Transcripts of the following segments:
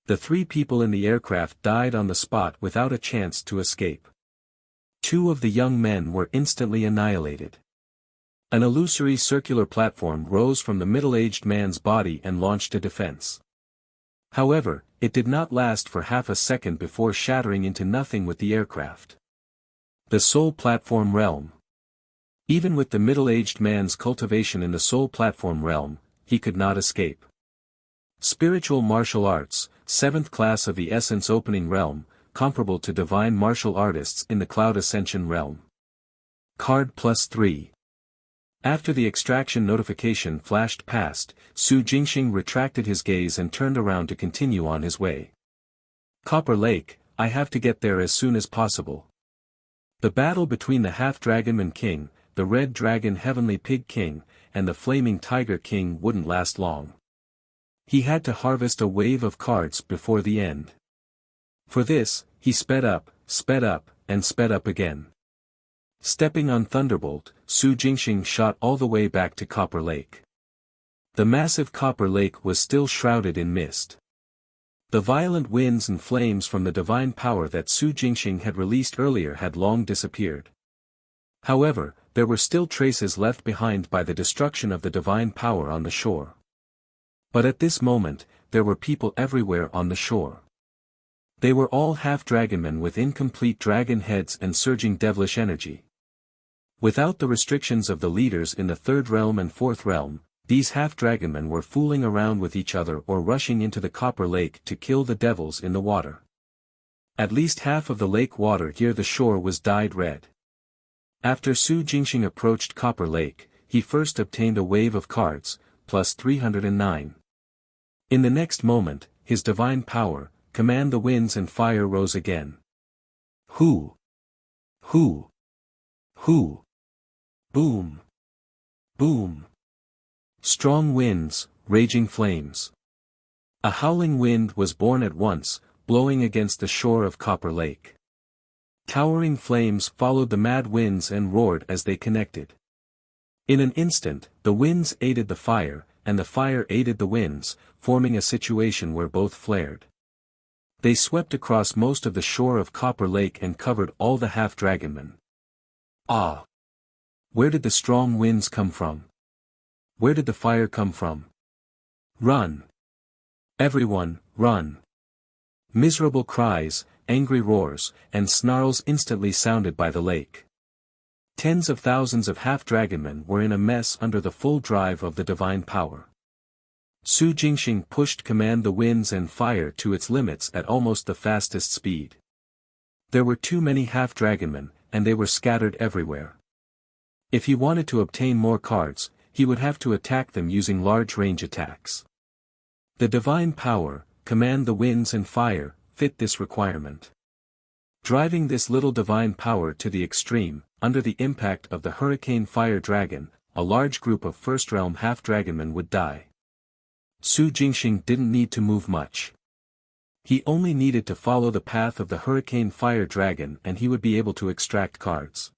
The 3 people in the aircraft died on the spot without a chance to escape. 2 of the young men were instantly annihilated. An illusory circular platform rose from the middle-aged man's body and launched a defense. However, it did not last for half a second before shattering into nothing with the aircraft. The Soul Platform Realm. Even with the middle-aged man's cultivation in the Soul Platform Realm, he could not escape. Spiritual Martial Arts, 7th class of the Essence Opening Realm, comparable to divine martial artists in the Cloud Ascension Realm. Card +3. After the extraction notification flashed past, Su Jingxing retracted his gaze and turned around to continue on his way. Copper Lake, I have to get there as soon as possible. The battle between the Half-Dragonman King, the Red Dragon Heavenly Pig King, and the Flaming Tiger King wouldn't last long. He had to harvest a wave of cards before the end. For this, he sped up, and sped up again. Stepping on Thunderbolt, Su Jingxing shot all the way back to Copper Lake. The massive Copper Lake was still shrouded in mist. The violent winds and flames from the divine power that Su Jingxing had released earlier had long disappeared. However, there were still traces left behind by the destruction of the divine power on the shore. But at this moment, there were people everywhere on the shore. They were all half-dragonmen with incomplete dragon heads and surging devilish energy. Without the restrictions of the leaders in the 3rd realm and 4th realm, these half-dragonmen were fooling around with each other or rushing into the Copper Lake to kill the devils in the water. At least half of the lake water near the shore was dyed red. After Su Jingxing approached Copper Lake, he first obtained a wave of cards, plus 309. In the next moment, his divine power, Command the Winds and Fire rose again. Hoo! Hoo! Hoo! Boom! Boom! Strong winds, raging flames. A howling wind was born at once, blowing against the shore of Copper Lake. Towering flames followed the mad winds and roared as they connected. In an instant, the winds aided the fire, and the fire aided the winds, forming a situation where both flared. They swept across most of the shore of Copper Lake and covered all the half-dragonmen. Ah! Where did the strong winds come from? Where did the fire come from? Run! Everyone, run! Miserable cries, angry roars, and snarls instantly sounded by the lake. Tens of thousands of half-dragonmen were in a mess under the full drive of the divine power. Su Jingxing pushed Command the Winds and Fire to its limits at almost the fastest speed. There were too many half-dragonmen, and they were scattered everywhere. If he wanted to obtain more cards, he would have to attack them using large-range attacks. The divine power, Command the Winds and Fire, fit this requirement. Driving this little divine power to the extreme, under the impact of the Hurricane Fire Dragon, a large group of first-realm half-dragonmen would die. Su Jingxing didn't need to move much. He only needed to follow the path of the Hurricane Fire Dragon and he would be able to extract cards.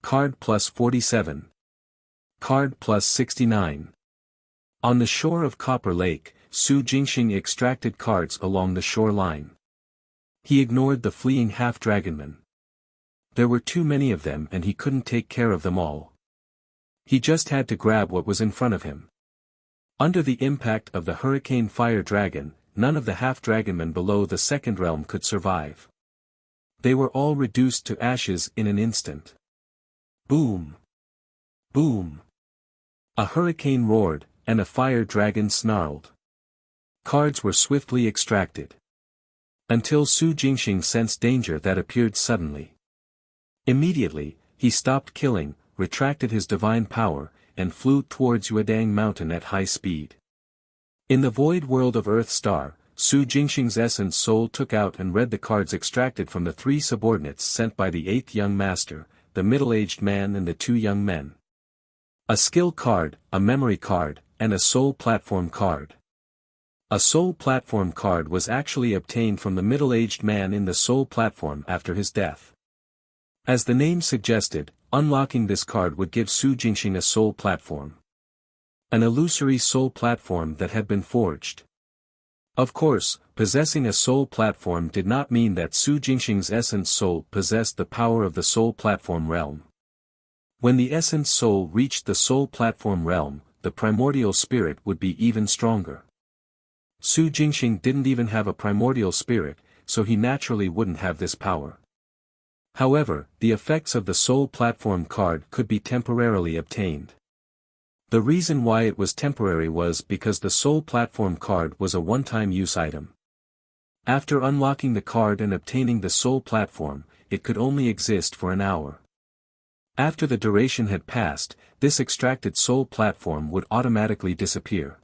Card plus 47. Card plus 69. On the shore of Copper Lake, Su Jingxing extracted cards along the shoreline. He ignored the fleeing half-dragonmen. There were too many of them and he couldn't take care of them all. He just had to grab what was in front of him. Under the impact of the Hurricane Fire Dragon, none of the half-dragonmen below the 2nd realm could survive. They were all reduced to ashes in an instant. Boom! Boom! A hurricane roared, and a fire dragon snarled. Cards were swiftly extracted. Until Su Jingxing sensed danger that appeared suddenly. Immediately, he stopped killing, retracted his divine power, and flew towards Yuedang Mountain at high speed. In the void world of Earth Star, Su Jingxing's essence soul took out and read the cards extracted from the 3 subordinates sent by the 8th young master, the middle-aged man and the 2 young men. A skill card, a memory card, and a soul platform card. A soul platform card was actually obtained from the middle-aged man in the soul platform after his death. As the name suggested, unlocking this card would give Su Jingxing a soul platform. An illusory soul platform that had been forged. Of course, possessing a soul platform did not mean that Su Jingxing's essence soul possessed the power of the soul platform realm. When the essence soul reached the soul platform realm, the primordial spirit would be even stronger. Su Jingxing didn't even have a primordial spirit, so he naturally wouldn't have this power. However, the effects of the soul platform card could be temporarily obtained. The reason why it was temporary was because the soul platform card was a one-time use item. After unlocking the card and obtaining the soul platform, it could only exist for an hour. After the duration had passed, this extracted soul platform would automatically disappear.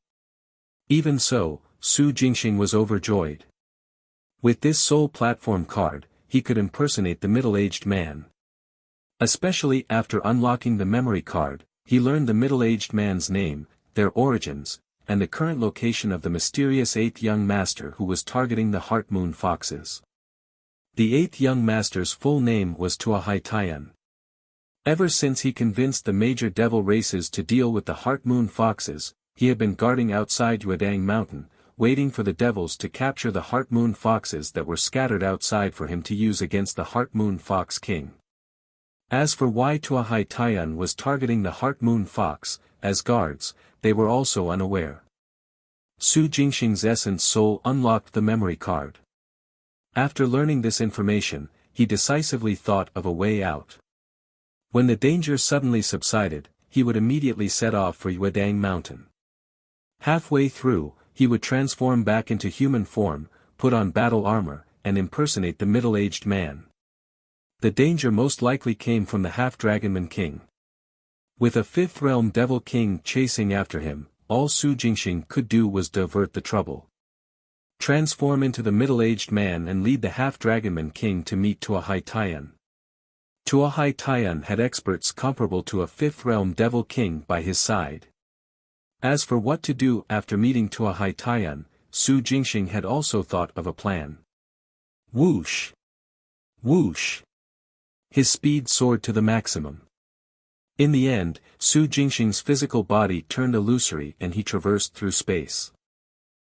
Even so, Su Jingxing was overjoyed. With this soul platform card, he could impersonate the middle-aged man. Especially after unlocking the memory card, he learned the middle-aged man's name, their origins, and the current location of the mysterious eighth young master who was targeting the Heart Moon Foxes. The eighth young master's full name was Tuahai Tian. Ever since he convinced the major devil races to deal with the Heart Moon Foxes, he had been guarding outside Yuedang Mountain, waiting for the devils to capture the Heart Moon Foxes that were scattered outside for him to use against the Heart Moon Fox King. As for why Tuahai Tian was targeting the Heart Moon Fox, as guards, they were also unaware. Su Jingxing's essence soul unlocked the memory card. After learning this information, he decisively thought of a way out. When the danger suddenly subsided, he would immediately set off for Yuedang Mountain. Halfway through, he would transform back into human form, put on battle armor, and impersonate the middle-aged man. The danger most likely came from the Half-Dragonman King. With a fifth realm Devil King chasing after him, all Su Jingxing could do was divert the trouble. Transform into the middle-aged man and lead the Half-Dragonman King to meet Tuahai Tian. Tuahai Tian had experts comparable to a fifth realm Devil King by his side. As for what to do after meeting Tuahai Tian, Su Jingxing had also thought of a plan. Whoosh! Whoosh! His speed soared to the maximum. In the end, Su Jingxing's physical body turned illusory and he traversed through space.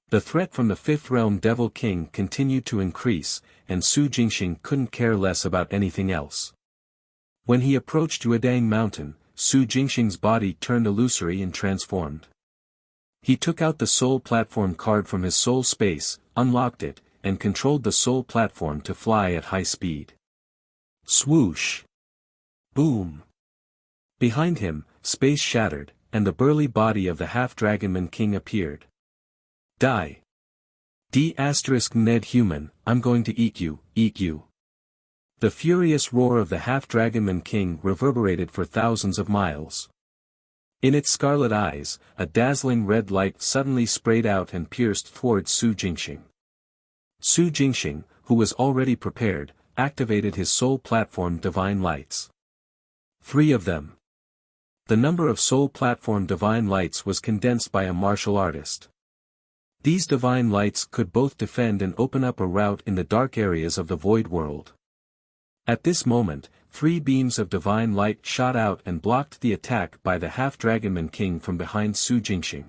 The threat from the fifth realm Devil King continued to increase, and Su Jingxing couldn't care less about anything else. When he approached Yuedang Mountain, Su Jingxing's body turned illusory and transformed. He took out the soul platform card from his soul space, unlocked it, and controlled the soul platform to fly at high speed. Swoosh! Boom! Behind him, space shattered, and the burly body of the Half-Dragonman King appeared. Die! D*Ned human, I'm going to eat you, eat you. The furious roar of the Half-Dragonman King reverberated for thousands of miles. In its scarlet eyes, a dazzling red light suddenly sprayed out and pierced towards Su Jingxing. Su Jingxing, who was already prepared, activated his soul platform divine lights. 3 of them. The number of soul platform divine lights was condensed by a martial artist. These divine lights could both defend and open up a route in the dark areas of the void world. At this moment, 3 beams of divine light shot out and blocked the attack by the Half-Dragonman King from behind Su Jingxing.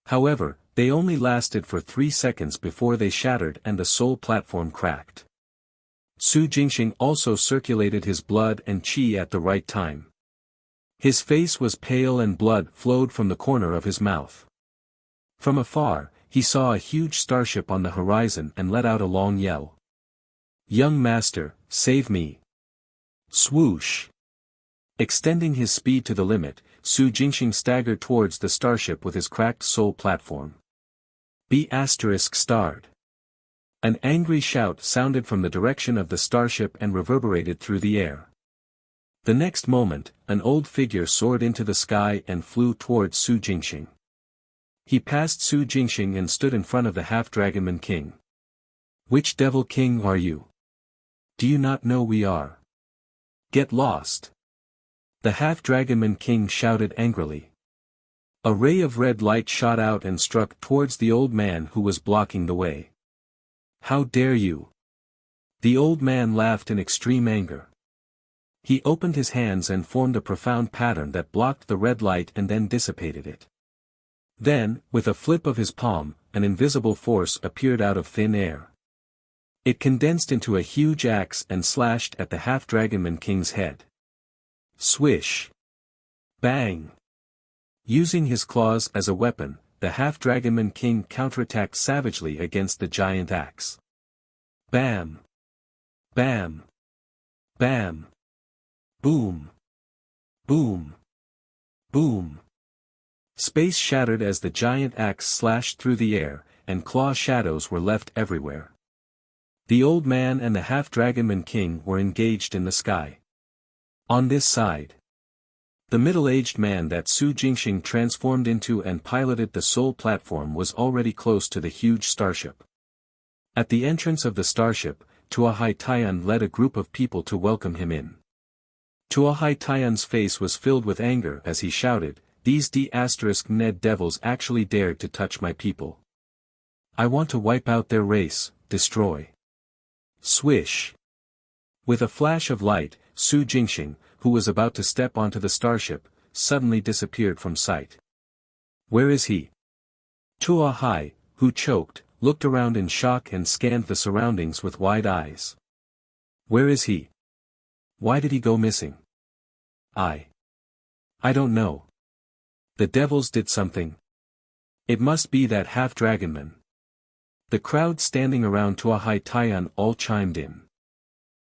However, they only lasted for 3 seconds before they shattered and the soul platform cracked. Su Jingxing also circulated his blood and qi at the right time. His face was pale and blood flowed from the corner of his mouth. From afar, he saw a huge starship on the horizon and let out a long yell. Young master, save me! Swoosh! Extending his speed to the limit, Su Jingxing staggered towards the starship with his cracked soul platform. B*****. An angry shout sounded from the direction of the starship and reverberated through the air. The next moment, an old figure soared into the sky and flew towards Su Jingxing. He passed Su Jingxing and stood in front of the Half-Dragonman King. Which Devil King are you? Do you not know we are? Get lost! The Half-Dragonman King shouted angrily. A ray of red light shot out and struck towards the old man who was blocking the way. How dare you! The old man laughed in extreme anger. He opened his hands and formed a profound pattern that blocked the red light and then dissipated it. Then, with a flip of his palm, an invisible force appeared out of thin air. It condensed into a huge axe and slashed at the half-dragonman king's head. Swish! Bang! Using his claws as a weapon, the half-dragonman king counterattacked savagely against the giant axe. Bam! Bam! Bam! Boom! Boom! Boom! Space shattered as the giant axe slashed through the air, and claw shadows were left everywhere. The old man and the half-dragonman king were engaged in the sky. On this side, the middle-aged man that Su Jingxing transformed into and piloted the Soul platform was already close to the huge starship. At the entrance of the starship, Tuahai Taiyan led a group of people to welcome him in. Tuahai Taiyan's face was filled with anger as he shouted, "These D***Ned devils actually dared to touch my people. I want to wipe out their race, destroy." Swish! With a flash of light, Su Jingxing, who was about to step onto the starship, suddenly disappeared from sight. Where is he? Tuahai, who choked, looked around in shock and scanned the surroundings with wide eyes. Where is he? Why did he go missing? I don't know. The devils did something. It must be that half-dragonman. The crowd standing around Tuahai Taiyan all chimed in.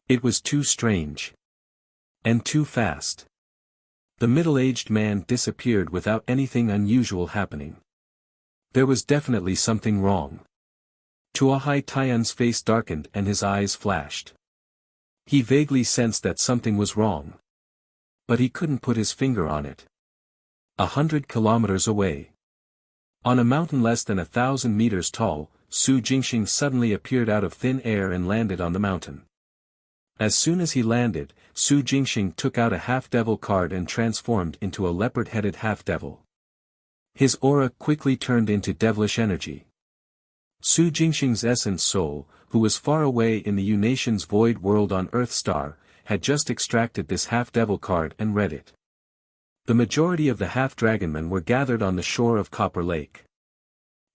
It was too strange. And too fast. The middle-aged man disappeared without anything unusual happening. There was definitely something wrong. Tuahai Taiyan's face darkened and his eyes flashed. He vaguely sensed that something was wrong. But he couldn't put his finger on it. 100 kilometers away. On a mountain less than 1,000 meters tall, Su Jingxing suddenly appeared out of thin air and landed on the mountain. As soon as he landed, Su Jingxing took out a half-devil card and transformed into a leopard-headed half-devil. His aura quickly turned into devilish energy. Su Jingxing's essence soul, who was far away in the U-Nation's void world on Earth Star, had just extracted this half-devil card and read it. The majority of the half-dragonmen were gathered on the shore of Copper Lake.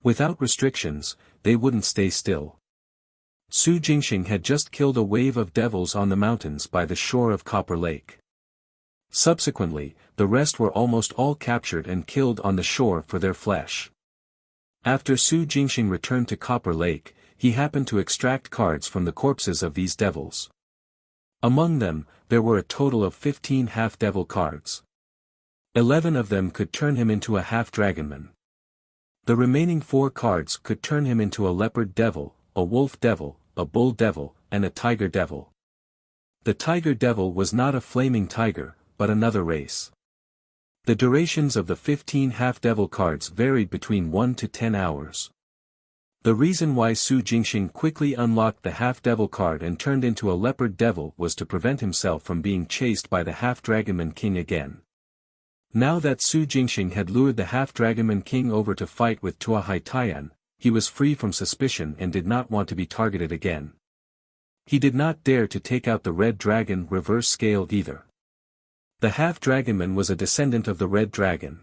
Without restrictions, they wouldn't stay still. Su Jingxing had just killed a wave of devils on the mountains by the shore of Copper Lake. Subsequently, the rest were almost all captured and killed on the shore for their flesh. After Su Jingxing returned to Copper Lake, he happened to extract cards from the corpses of these devils. Among them, there were a total of 15 half-devil cards. 11 of them could turn him into a half-dragonman. The remaining 4 cards could turn him into a leopard devil, a wolf devil, a bull devil, and a tiger devil. The tiger devil was not a flaming tiger, but another race. The durations of the 15 half-devil cards varied between 1 to 10 hours. The reason why Su Jingxing quickly unlocked the half-devil card and turned into a leopard devil was to prevent himself from being chased by the half-dragonman king again. Now that Su Jingxing had lured the half-dragonman king over to fight with Tuahai Taiyan, he was free from suspicion and did not want to be targeted again. He did not dare to take out the red dragon reverse scale either. The half-dragonman was a descendant of the red dragon.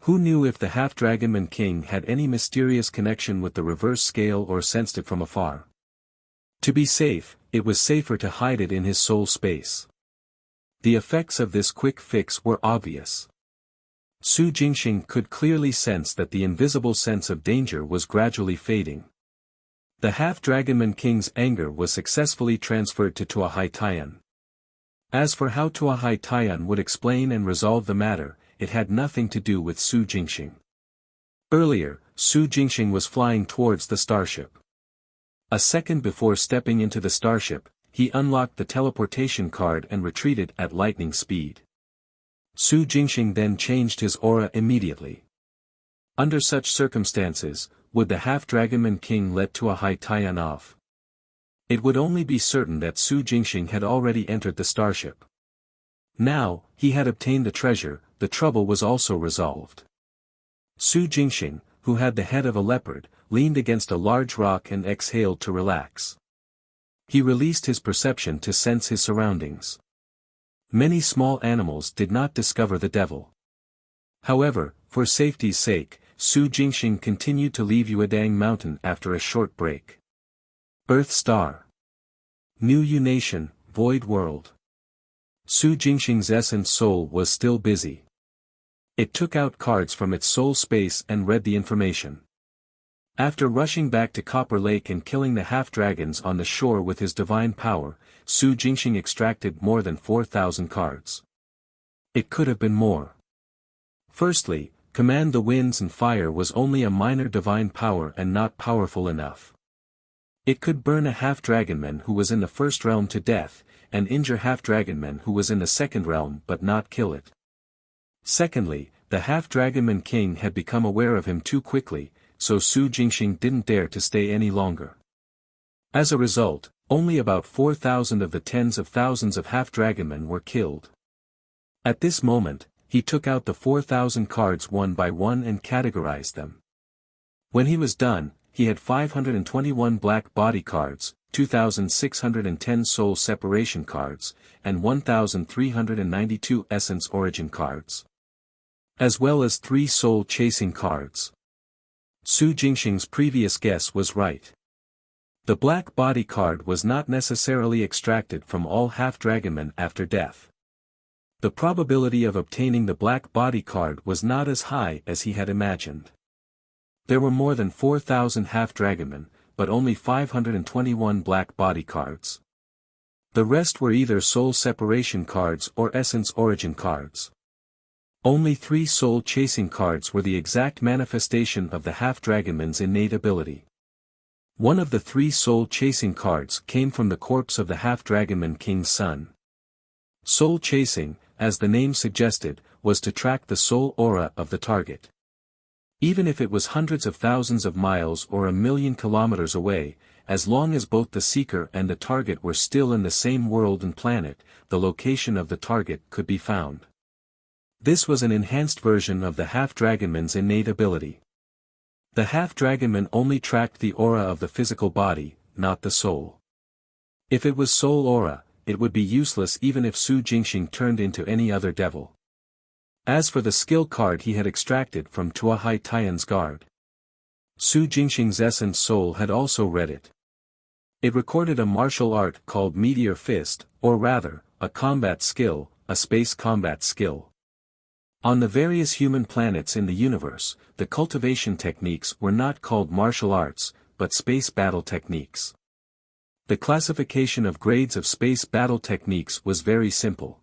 Who knew if the half-dragonman king had any mysterious connection with the reverse scale or sensed it from afar? To be safe, it was safer to hide it in his soul space. The effects of this quick fix were obvious. Su Jingxing could clearly sense that the invisible sense of danger was gradually fading. The half-dragonman king's anger was successfully transferred to Tuahai Taiyan. As for how Tuahai Taiyan would explain and resolve the matter, it had nothing to do with Su Jingxing. Earlier, Su Jingxing was flying towards the starship. A second before stepping into the starship, he unlocked the teleportation card and retreated at lightning speed. Su Jingxing then changed his aura immediately. Under such circumstances, would the half-dragonman king let Tuahai Taiyan off? It would only be certain that Su Jingxing had already entered the starship. Now, he had obtained the treasure, the trouble was also resolved. Su Jingxing, who had the head of a leopard, leaned against a large rock and exhaled to relax. He released his perception to sense his surroundings. Many small animals did not discover the devil. However, for safety's sake, Su Jingxing continued to leave Yuedang Mountain after a short break. Earth Star. New Nation, Void World. Su Jingxing's essence soul was still busy. It took out cards from its soul space and read the information. After rushing back to Copper Lake and killing the half-dragons on the shore with his divine power, Su Jingxing extracted more than 4,000 cards. It could have been more. Firstly, Command the Winds and Fire was only a minor divine power and not powerful enough. It could burn a half-dragonman who was in the first realm to death, and injure half-dragonman who was in the second realm but not kill it. Secondly, the half-dragonman king had become aware of him too quickly, so Su Jingxing didn't dare to stay any longer. As a result, only about 4,000 of the tens of thousands of half-dragonmen were killed. At this moment, he took out the 4,000 cards one by one and categorized them. When he was done, he had 521 black body cards, 2,610 soul separation cards, and 1,392 essence origin cards, as well as 3 soul chasing cards. Su Jingxing's previous guess was right. The black body card was not necessarily extracted from all half-dragonmen after death. The probability of obtaining the black body card was not as high as he had imagined. There were more than 4,000 half-dragonmen, but only 521 black body cards. The rest were either soul separation cards or essence origin cards. Only 3 soul chasing cards were the exact manifestation of the half-dragonman's innate ability. One of the 3 soul chasing cards came from the corpse of the half-dragonman king's son. Soul chasing, as the name suggested, was to track the soul aura of the target. Even if it was hundreds of thousands of miles or 1,000,000 kilometers away, as long as both the seeker and the target were still in the same world and planet, the location of the target could be found. This was an enhanced version of the half-dragonman's innate ability. The half-dragonman only tracked the aura of the physical body, not the soul. If it was soul aura, it would be useless even if Su Jingxing turned into any other devil. As for the skill card he had extracted from Tuahai Tian's guard, Su Jingxing's essence soul had also read it. It recorded a martial art called Meteor Fist, or rather, a combat skill, a space combat skill. On the various human planets in the universe, the cultivation techniques were not called martial arts, but space battle techniques. The classification of grades of space battle techniques was very simple.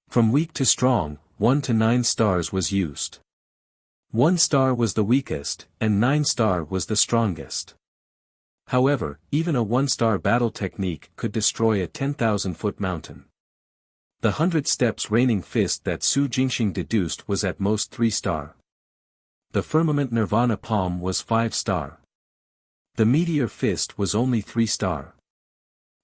From weak to strong, 1 to 9 stars was used. 1 star was the weakest, and 9 star was the strongest. However, even a 1-star battle technique could destroy a 10,000-foot mountain. The 100 steps raining fist that Su Jingxing deduced was at most 3 star. The firmament nirvana palm was 5 star. The meteor fist was only 3 star.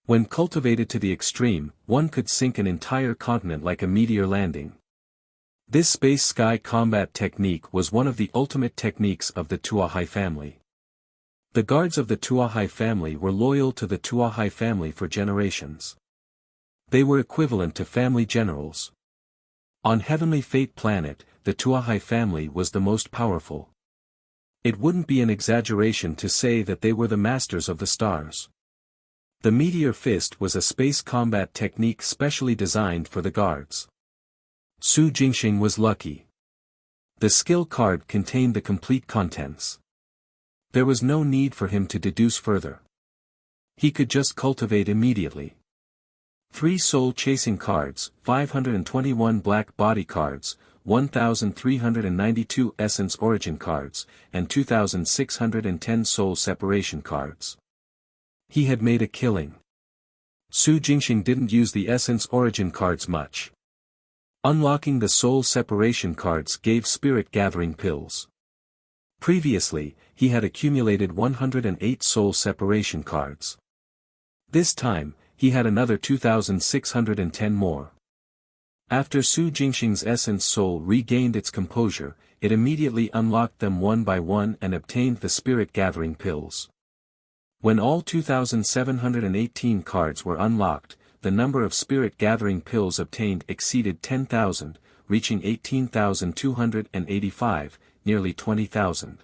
When cultivated to the extreme, one could sink an entire continent like a meteor landing. This space sky combat technique was one of the ultimate techniques of the Tuahai family. The guards of the Tuahai family were loyal to the Tuahai family for generations. They were equivalent to family generals. On Heavenly Fate Planet, the Tuahai family was the most powerful. It wouldn't be an exaggeration to say that they were the masters of the stars. The Meteor Fist was a space combat technique specially designed for the guards. Su Jingxing was lucky. The skill card contained the complete contents. There was no need for him to deduce further. He could just cultivate immediately. 3 soul chasing cards, 521 black body cards, 1,392 essence origin cards, and 2,610 soul separation cards. He had made a killing. Su Jingxing didn't use the essence origin cards much. Unlocking the soul separation cards gave spirit gathering pills. Previously, he had accumulated 108 soul separation cards. This time, he had another 2,610 more. After Su Jingxing's essence soul regained its composure, it immediately unlocked them one by one and obtained the spirit gathering pills. When all 2,718 cards were unlocked, the number of spirit gathering pills obtained exceeded 10,000, reaching 18,285, nearly 20,000.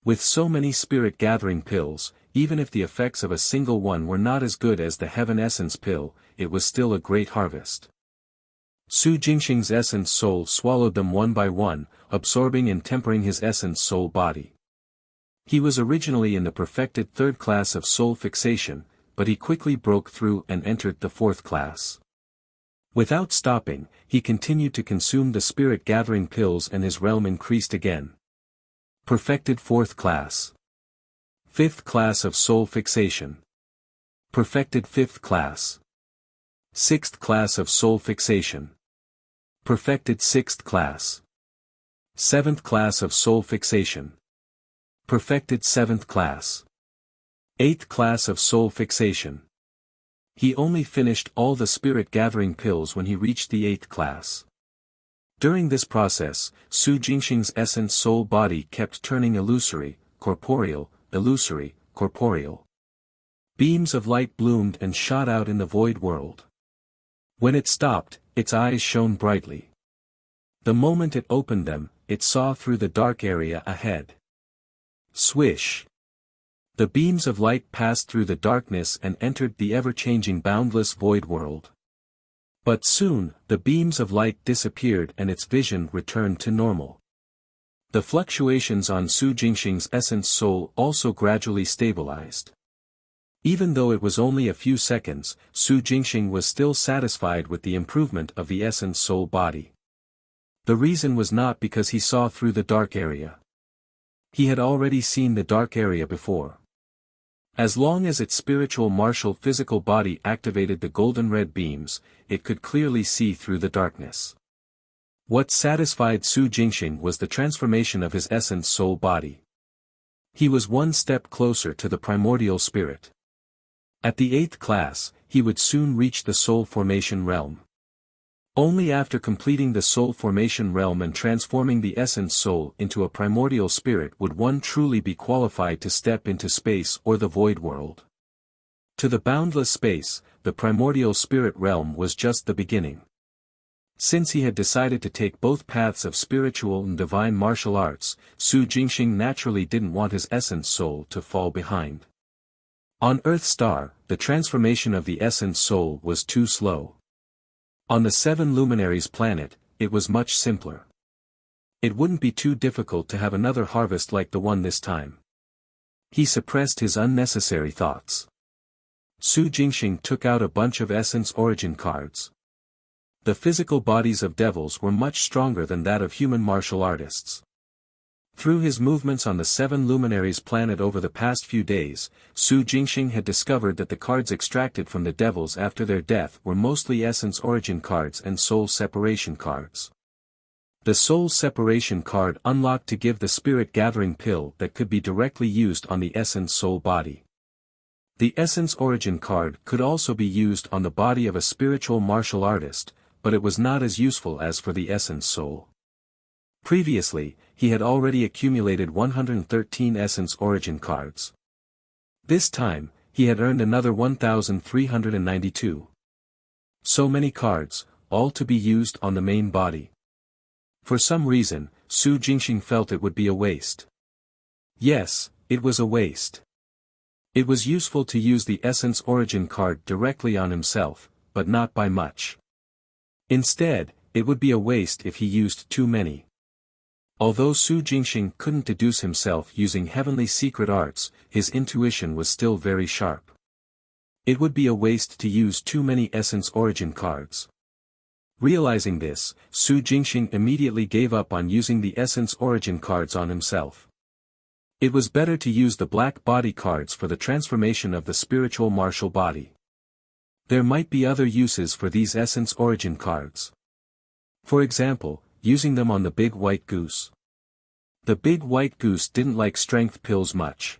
With so many spirit-gathering pills, even if the effects of a single one were not as good as the Heaven Essence pill, it was still a great harvest. Su Jingxing's essence soul swallowed them one by one, absorbing and tempering his essence soul body. He was originally in the perfected third class of soul fixation, but he quickly broke through and entered the fourth class. Without stopping, he continued to consume the spirit-gathering pills and his realm increased again. Perfected fourth class. Fifth class of soul fixation. Perfected fifth class. Sixth class of soul fixation. Perfected sixth class. Seventh class of soul fixation. Perfected seventh class. Eighth class of soul fixation. He only finished all the spirit-gathering pills when he reached the eighth class. During this process, Su Jingxing's essence soul body kept turning illusory, corporeal, illusory, corporeal. Beams of light bloomed and shot out in the void world. When it stopped, its eyes shone brightly. The moment it opened them, it saw through the dark area ahead. Swish! The beams of light passed through the darkness and entered the ever-changing boundless void world. But soon, the beams of light disappeared and its vision returned to normal. The fluctuations on Su Jingxing's essence soul also gradually stabilized. Even though it was only a few seconds, Su Jingxing was still satisfied with the improvement of the essence soul body. The reason was not because he saw through the dark area. He had already seen the dark area before. As long as its spiritual martial physical body activated the golden red beams, it could clearly see through the darkness. What satisfied Su Jingxing was the transformation of his essence soul body. He was one step closer to the primordial spirit. At the eighth class, he would soon reach the soul formation realm. Only after completing the soul formation realm and transforming the essence soul into a primordial spirit would one truly be qualified to step into space or the void world. To the boundless space, the primordial spirit realm was just the beginning. Since he had decided to take both paths of spiritual and divine martial arts, Su Jingxing naturally didn't want his essence soul to fall behind. On Earth Star, the transformation of the essence soul was too slow. On the Seven Luminaries planet, it was much simpler. It wouldn't be too difficult to have another harvest like the one this time. He suppressed his unnecessary thoughts. Su Jingxing took out a bunch of essence origin cards. The physical bodies of devils were much stronger than that of human martial artists. Through his movements on the Seven Luminaries planet over the past few days, Su Jingxing had discovered that the cards extracted from the devils after their death were mostly essence origin cards and soul separation cards. The soul separation card unlocked to give the spirit gathering pill that could be directly used on the essence soul body. The essence origin card could also be used on the body of a spiritual martial artist, but it was not as useful as for the essence soul. Previously, he had already accumulated 113 essence origin cards. This time, he had earned another 1,392. So many cards, all to be used on the main body. For some reason, Su Jingxing felt it would be a waste. Yes, it was a waste. It was useful to use the essence origin card directly on himself, but not by much. Instead, it would be a waste if he used too many. Although Su Jingxing couldn't deduce himself using heavenly secret arts, his intuition was still very sharp. It would be a waste to use too many essence origin cards. Realizing this, Su Jingxing immediately gave up on using the essence origin cards on himself. It was better to use the black body cards for the transformation of the spiritual martial body. There might be other uses for these essence origin cards. For example, using them on the big white goose. The big white goose didn't like strength pills much.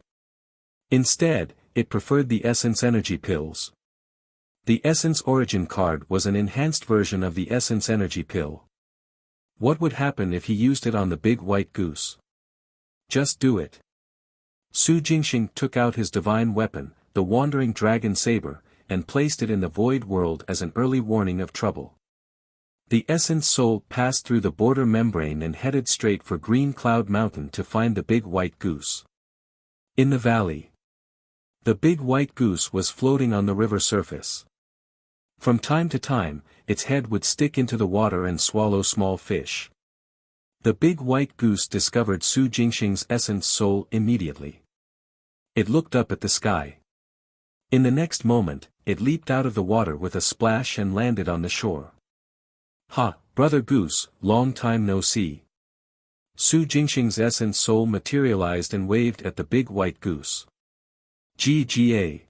Instead, it preferred the essence energy pills. The essence origin card was an enhanced version of the essence energy pill. What would happen if he used it on the big white goose? Just do it. Su Jingxing took out his divine weapon, the wandering dragon saber, and placed it in the void world as an early warning of trouble. The essence soul passed through the border membrane and headed straight for Green Cloud Mountain to find the big white goose. In the valley, the big white goose was floating on the river surface. From time to time, its head would stick into the water and swallow small fish. The big white goose discovered Su Jingxing's essence soul immediately. It looked up at the sky. In the next moment, it leaped out of the water with a splash and landed on the shore. "Ha, Brother Goose, long time no see." Su Jingxing's essence soul materialized and waved at the big white goose. "GGA."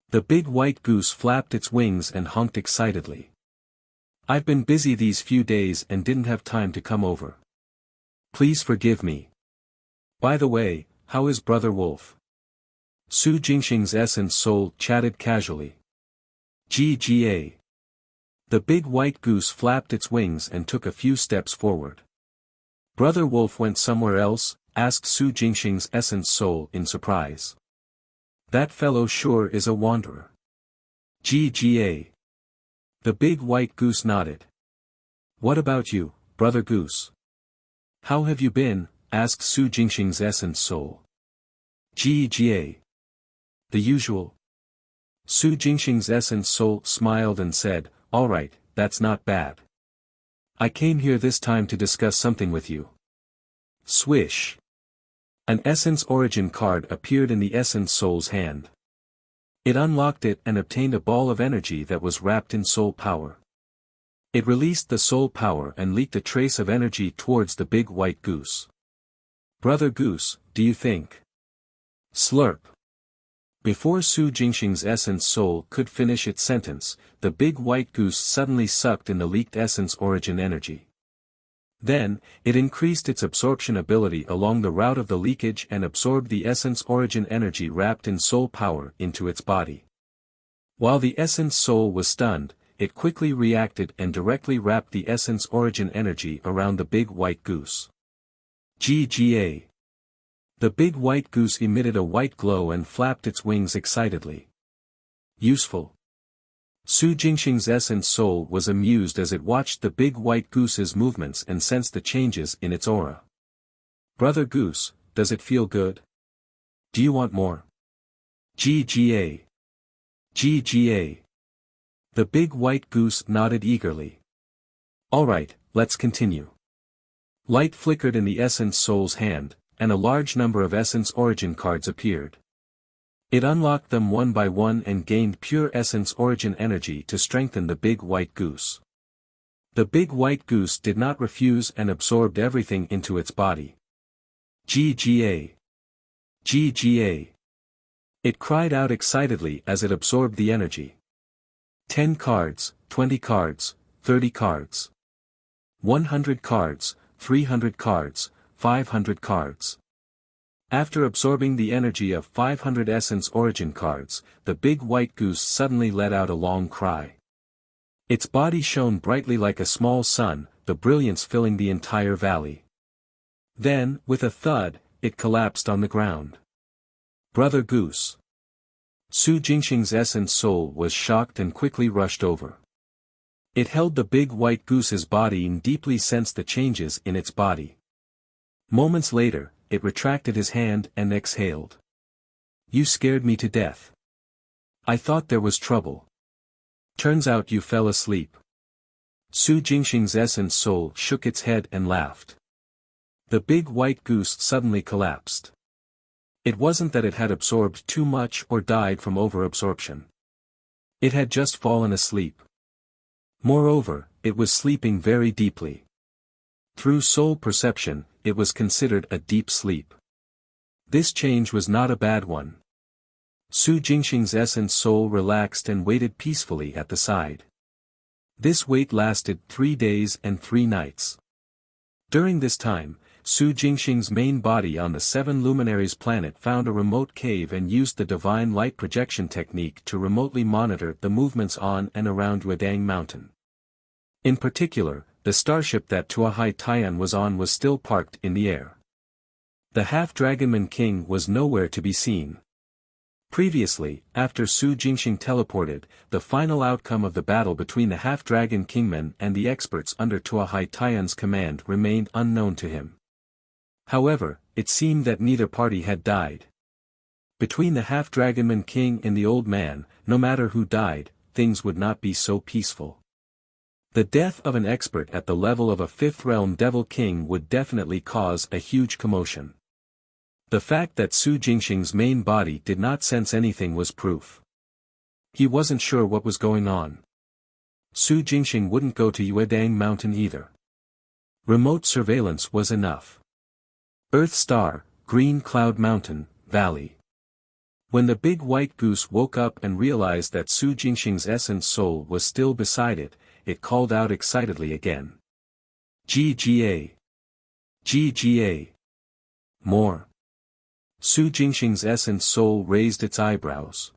The big white goose flapped its wings and honked excitedly. "I've been busy these few days and didn't have time to come over. Please forgive me. By the way, how is Brother Wolf?" Su Jingxing's essence soul chatted casually. "GGA." The big white goose flapped its wings and took a few steps forward. "Brother Wolf went somewhere else?" asked Su Jingxing's essence soul in surprise. "That fellow sure is a wanderer." "GGA." The big white goose nodded. "What about you, Brother Goose? How have you been?" asked Su Jingxing's essence soul. "GGA. The usual." Su Jingxing's essence soul smiled and said, "Alright, that's not bad. I came here this time to discuss something with you." Swish. An essence origin card appeared in the essence soul's hand. It unlocked it and obtained a ball of energy that was wrapped in soul power. It released the soul power and leaked a trace of energy towards the big white goose. "Brother Goose, do you think?" Slurp. Before Su Jingxing's essence soul could finish its sentence, the big white goose suddenly sucked in the leaked essence origin energy. Then, it increased its absorption ability along the route of the leakage and absorbed the essence origin energy wrapped in soul power into its body. While the essence soul was stunned, it quickly reacted and directly wrapped the essence origin energy around the big white goose. GGA. The big white goose emitted a white glow and flapped its wings excitedly. Useful. Su Jingxing's essence soul was amused as it watched the big white goose's movements and sensed the changes in its aura. "Brother Goose, does it feel good? Do you want more?" GGA. GGA. The big white goose nodded eagerly. "Alright, let's continue." Light flickered in the essence soul's hand, and a large number of essence origin cards appeared. It unlocked them one by one and gained pure essence origin energy to strengthen the big white goose. The big white goose did not refuse and absorbed everything into its body. GGA. GGA. It cried out excitedly as it absorbed the energy. 10 cards, 20 cards, 30 cards. 100 cards, 300 cards, 500 cards. After absorbing the energy of 500 essence origin cards, the big white goose suddenly let out a long cry. Its body shone brightly like a small sun, the brilliance filling the entire valley. Then, with a thud, it collapsed on the ground. "Brother Goose." Su Jingxing's essence soul was shocked and quickly rushed over. It held the big white goose's body and deeply sensed the changes in its body. Moments later, it retracted his hand and exhaled. "You scared me to death. I thought there was trouble. Turns out you fell asleep." Su Jingxing's essence soul shook its head and laughed. The big white goose suddenly collapsed. It wasn't that it had absorbed too much or died from overabsorption. It had just fallen asleep. Moreover, it was sleeping very deeply. Through soul perception, it was considered a deep sleep. This change was not a bad one. Su Jingxing's essence soul relaxed and waited peacefully at the side. This wait lasted 3 days and 3 nights. During this time, Su Jingxing's main body on the 7 luminaries planet found a remote cave and used the divine light projection technique to remotely monitor the movements on and around Wedang Mountain. In particular, the starship that Tuahai Taiyan was on was still parked in the air. The half-dragonman king was nowhere to be seen. Previously, after Su Jingxing teleported, the final outcome of the battle between the half-dragon kingmen and the experts under Tuahai Taiyan's command remained unknown to him. However, it seemed that neither party had died. Between the half-dragonman king and the old man, no matter who died, things would not be so peaceful. The death of an expert at the level of a fifth-realm devil king would definitely cause a huge commotion. The fact that Su Jingxing's main body did not sense anything was proof. He wasn't sure what was going on. Su Jingxing wouldn't go to Yuedang Mountain either. Remote surveillance was enough. Earth Star, Green Cloud Mountain, Valley. When the big white goose woke up and realized that Su Jingxing's essence soul was still beside it, it called out excitedly again. GGA. GGA. More. Su Jingxing's essence soul raised its eyebrows.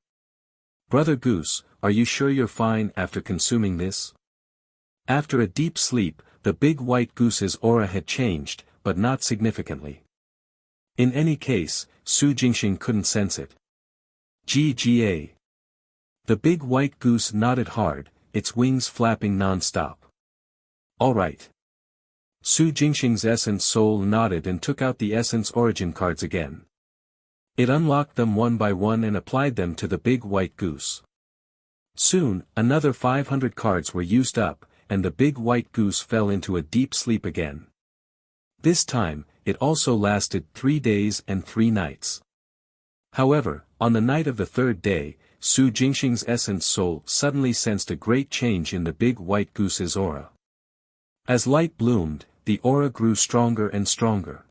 Brother Goose, are you sure you're fine after consuming this? After a deep sleep, the big white goose's aura had changed, but not significantly. In any case, Su Jingxing couldn't sense it. GGA. The big white goose nodded hard, its wings flapping non-stop. All right. Su Jingxing's essence soul nodded and took out the essence origin cards again. It unlocked them one by one and applied them to the big white goose. Soon, another 500 cards were used up, and the big white goose fell into a deep sleep again. This time, it also lasted 3 days and 3 nights. However, on the night of the third day, Su Jingxing's essence soul suddenly sensed a great change in the big white goose's aura. As light bloomed, the aura grew stronger and stronger.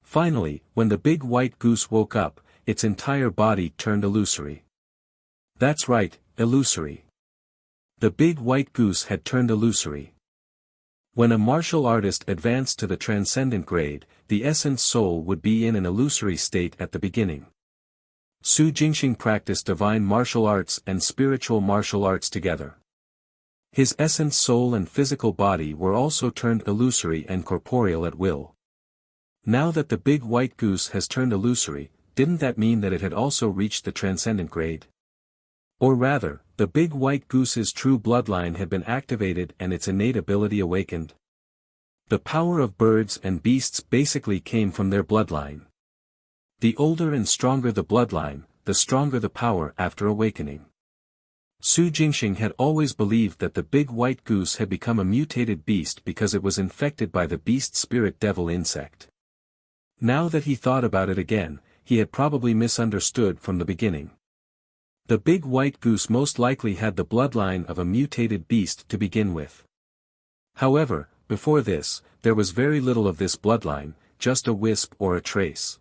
Finally, when the big white goose woke up, its entire body turned illusory. That's right, illusory. The big white goose had turned illusory. When a martial artist advanced to the transcendent grade, the essence soul would be in an illusory state at the beginning. Su Jingxing practiced divine martial arts and spiritual martial arts together. His essence soul and physical body were also turned illusory and corporeal at will. Now that the big white goose has turned illusory, didn't that mean that it had also reached the transcendent grade? Or rather, the big white goose's true bloodline had been activated and its innate ability awakened? The power of birds and beasts basically came from their bloodline. The older and stronger the bloodline, the stronger the power after awakening. Su Jingxing had always believed that the big white goose had become a mutated beast because it was infected by the beast spirit devil insect. Now that he thought about it again, he had probably misunderstood from the beginning. The big white goose most likely had the bloodline of a mutated beast to begin with. However, before this, there was very little of this bloodline, just a wisp or a trace.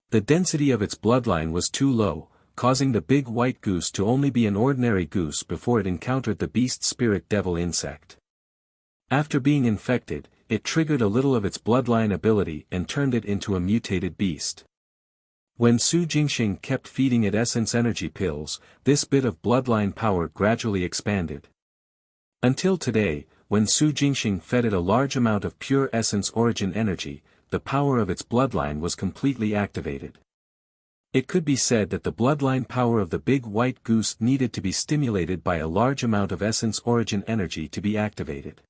The density of its bloodline was too low, causing the big white goose to only be an ordinary goose before it encountered the beast spirit devil insect. After being infected, it triggered a little of its bloodline ability and turned it into a mutated beast. When Su Jingxing kept feeding it essence energy pills, this bit of bloodline power gradually expanded. Until today, when Su Jingxing fed it a large amount of pure essence origin energy, the power of its bloodline was completely activated. It could be said that the bloodline power of the big white goose needed to be stimulated by a large amount of essence origin energy to be activated.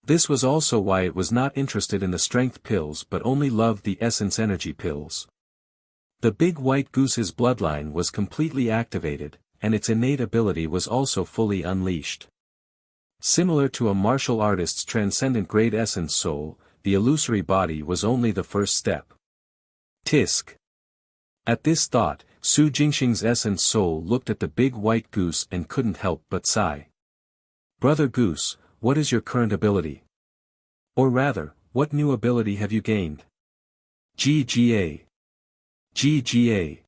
This was also why it was not interested in the strength pills but only loved the essence energy pills. The big white goose's bloodline was completely activated, and its innate ability was also fully unleashed. Similar to a martial artist's transcendent grade essence soul, the illusory body was only the first step. Tisk. At this thought, Su Jingxing's essence soul looked at the big white goose and couldn't help but sigh. Brother Goose, what is your current ability? Or rather, what new ability have you gained? GGA. GGA.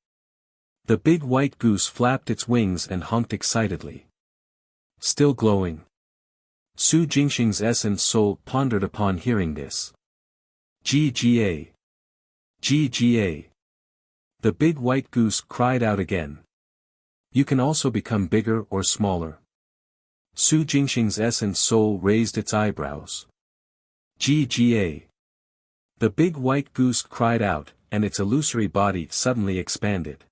The big white goose flapped its wings and honked excitedly. Still glowing. Su Jingxing's essence soul pondered upon hearing this. GGA. GGA. The big white goose cried out again. You can also become bigger or smaller. Su Jingxing's essence soul raised its eyebrows. GGA. The big white goose cried out, and its illusory body suddenly expanded.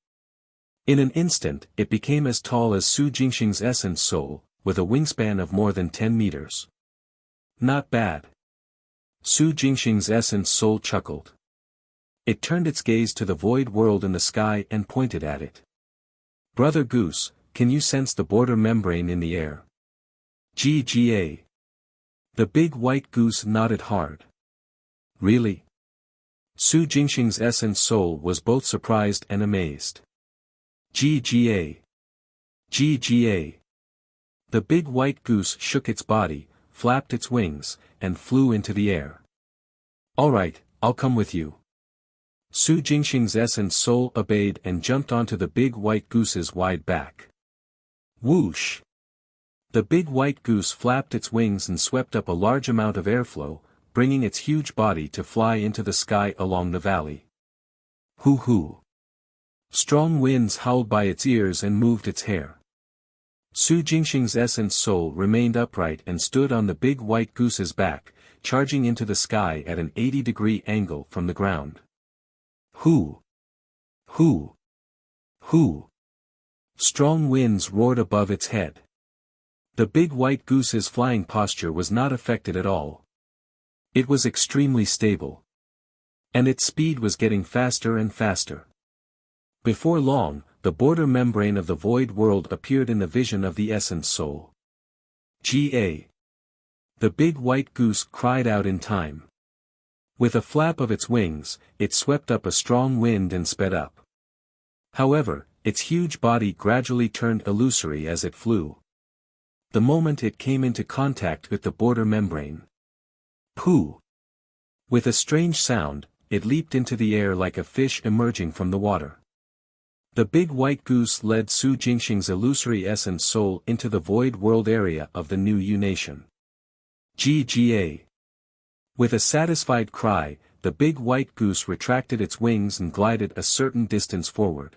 In an instant, it became as tall as Su Jingxing's essence soul, with a wingspan of more than 10 meters. Not bad. Su Jingxing's essence soul chuckled. It turned its gaze to the void world in the sky and pointed at it. Brother Goose, can you sense the border membrane in the air? GGA. The big white goose nodded hard. Really? Su Jingxing's essence soul was both surprised and amazed. GGA. GGA. The big white goose shook its body, flapped its wings, and flew into the air. Alright, I'll come with you. Su Jingxing's essence soul obeyed and jumped onto the big white goose's wide back. Whoosh! The big white goose flapped its wings and swept up a large amount of airflow, bringing its huge body to fly into the sky along the valley. Hoo-hoo! Strong winds howled by its ears and moved its hair. Su Jingxing's essence soul remained upright and stood on the big white goose's back, charging into the sky at an 80-degree angle from the ground. Hoo! Hoo! Hoo! Strong winds roared above its head. The big white goose's flying posture was not affected at all. It was extremely stable. And its speed was getting faster and faster. Before long, the border membrane of the void world appeared in the vision of the essence soul. GA. The big white goose cried out in time. With a flap of its wings, it swept up a strong wind and sped up. However, its huge body gradually turned illusory as it flew. The moment it came into contact with the border membrane. Pooh! With a strange sound, it leaped into the air like a fish emerging from the water. The big white goose led Su Jingxing's illusory essence soul into the void world area of the new U-Nation. GGA. With a satisfied cry, the big white goose retracted its wings and glided a certain distance forward.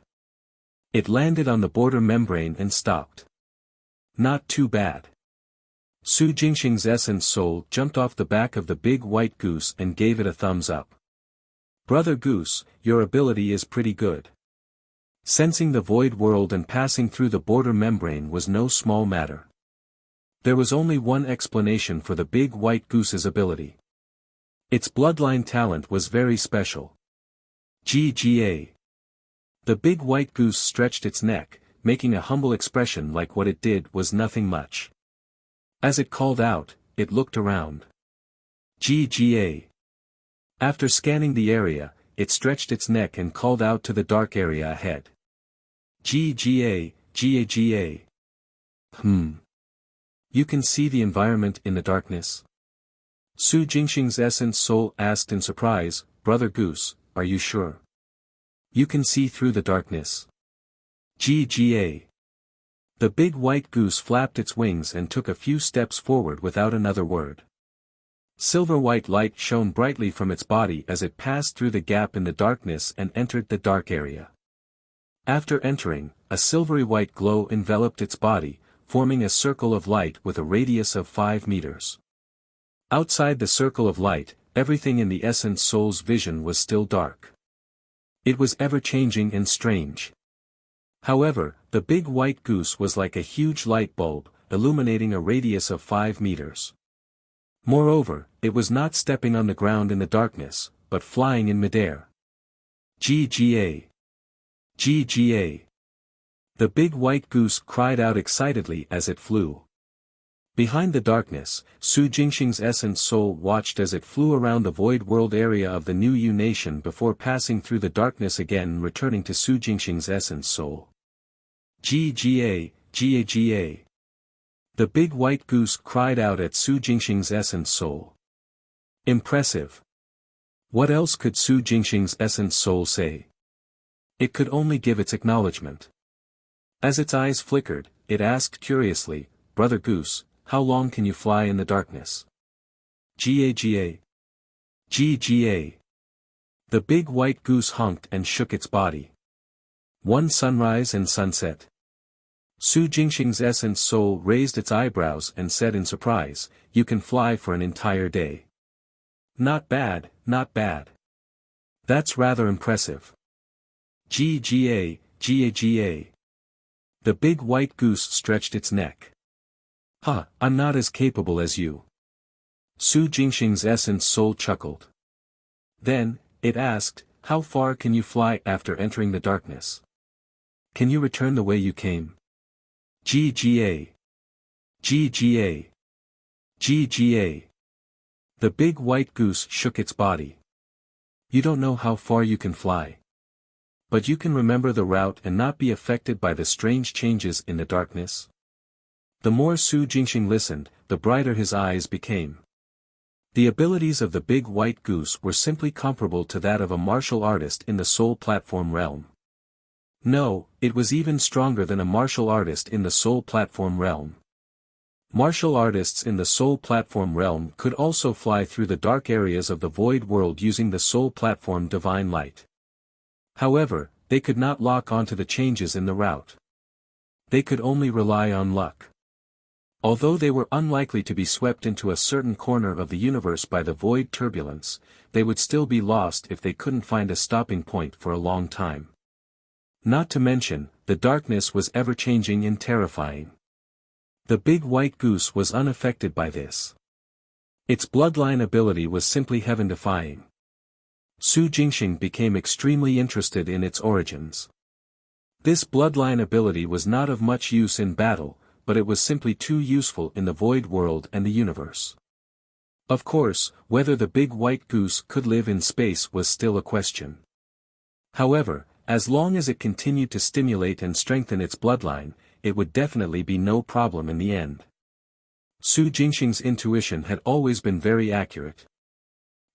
It landed on the border membrane and stopped. Not too bad. Su Jingxing's essence soul jumped off the back of the big white goose and gave it a thumbs up. Brother Goose, your ability is pretty good. Sensing the void world and passing through the border membrane was no small matter. There was only one explanation for the big white goose's ability. Its bloodline talent was very special. GGA. The big white goose stretched its neck, making a humble expression like what it did was nothing much. As it called out, it looked around. GGA. After scanning the area, it stretched its neck and called out to the dark area ahead. GGA, GAGA. You can see the environment in the darkness? Su Jingxing's essence soul asked in surprise, Brother Goose, are you sure? You can see through the darkness. GGA. The big white goose flapped its wings and took a few steps forward without another word. Silver-white light shone brightly from its body as it passed through the gap in the darkness and entered the dark area. After entering, a silvery white glow enveloped its body, forming a circle of light with a radius of 5 meters. Outside the circle of light, everything in the essence soul's vision was still dark. It was ever-changing and strange. However, the big white goose was like a huge light bulb, illuminating a radius of 5 meters. Moreover, it was not stepping on the ground in the darkness, but flying in midair. GGA. GGA. The big white goose cried out excitedly as it flew. Behind the darkness, Su Jingxing's essence soul watched as it flew around the void world area of the new U-Nation before passing through the darkness again and returning to Su Jingxing's essence soul. GGA, GAGA. The big white goose cried out at Su Jingxing's essence soul. Impressive. What else could Su Jingxing's essence soul say? It could only give its acknowledgement. As its eyes flickered, it asked curiously, Brother Goose, how long can you fly in the darkness? GAGA. GGA. The big white goose honked and shook its body. One sunrise and sunset. Su Jingxing's essence soul raised its eyebrows and said in surprise, you can fly for an entire day. Not bad, not bad. That's rather impressive. GGA, Ga. The big white goose stretched its neck. Ha, I'm not as capable as you. Su Jingxing's essence soul chuckled. Then, it asked, how far can you fly after entering the darkness? Can you return the way you came? Ga. Ga. Ga. The big white goose shook its body. You don't know how far you can fly. But you can remember the route and not be affected by the strange changes in the darkness? The more Su Jingxing listened, the brighter his eyes became. The abilities of the big white goose were simply comparable to that of a martial artist in the soul platform realm. No, it was even stronger than a martial artist in the soul platform realm. Martial artists in the soul platform realm could also fly through the dark areas of the void world using the soul platform divine light. However, they could not lock onto the changes in the route. They could only rely on luck. Although they were unlikely to be swept into a certain corner of the universe by the void turbulence, they would still be lost if they couldn't find a stopping point for a long time. Not to mention, the darkness was ever-changing and terrifying. The big white goose was unaffected by this. Its bloodline ability was simply heaven-defying. Su Jingxing became extremely interested in its origins. This bloodline ability was not of much use in battle, but it was simply too useful in the void world and the universe. Of course, whether the big white goose could live in space was still a question. However, as long as it continued to stimulate and strengthen its bloodline, it would definitely be no problem in the end. Su Jingxing's intuition had always been very accurate.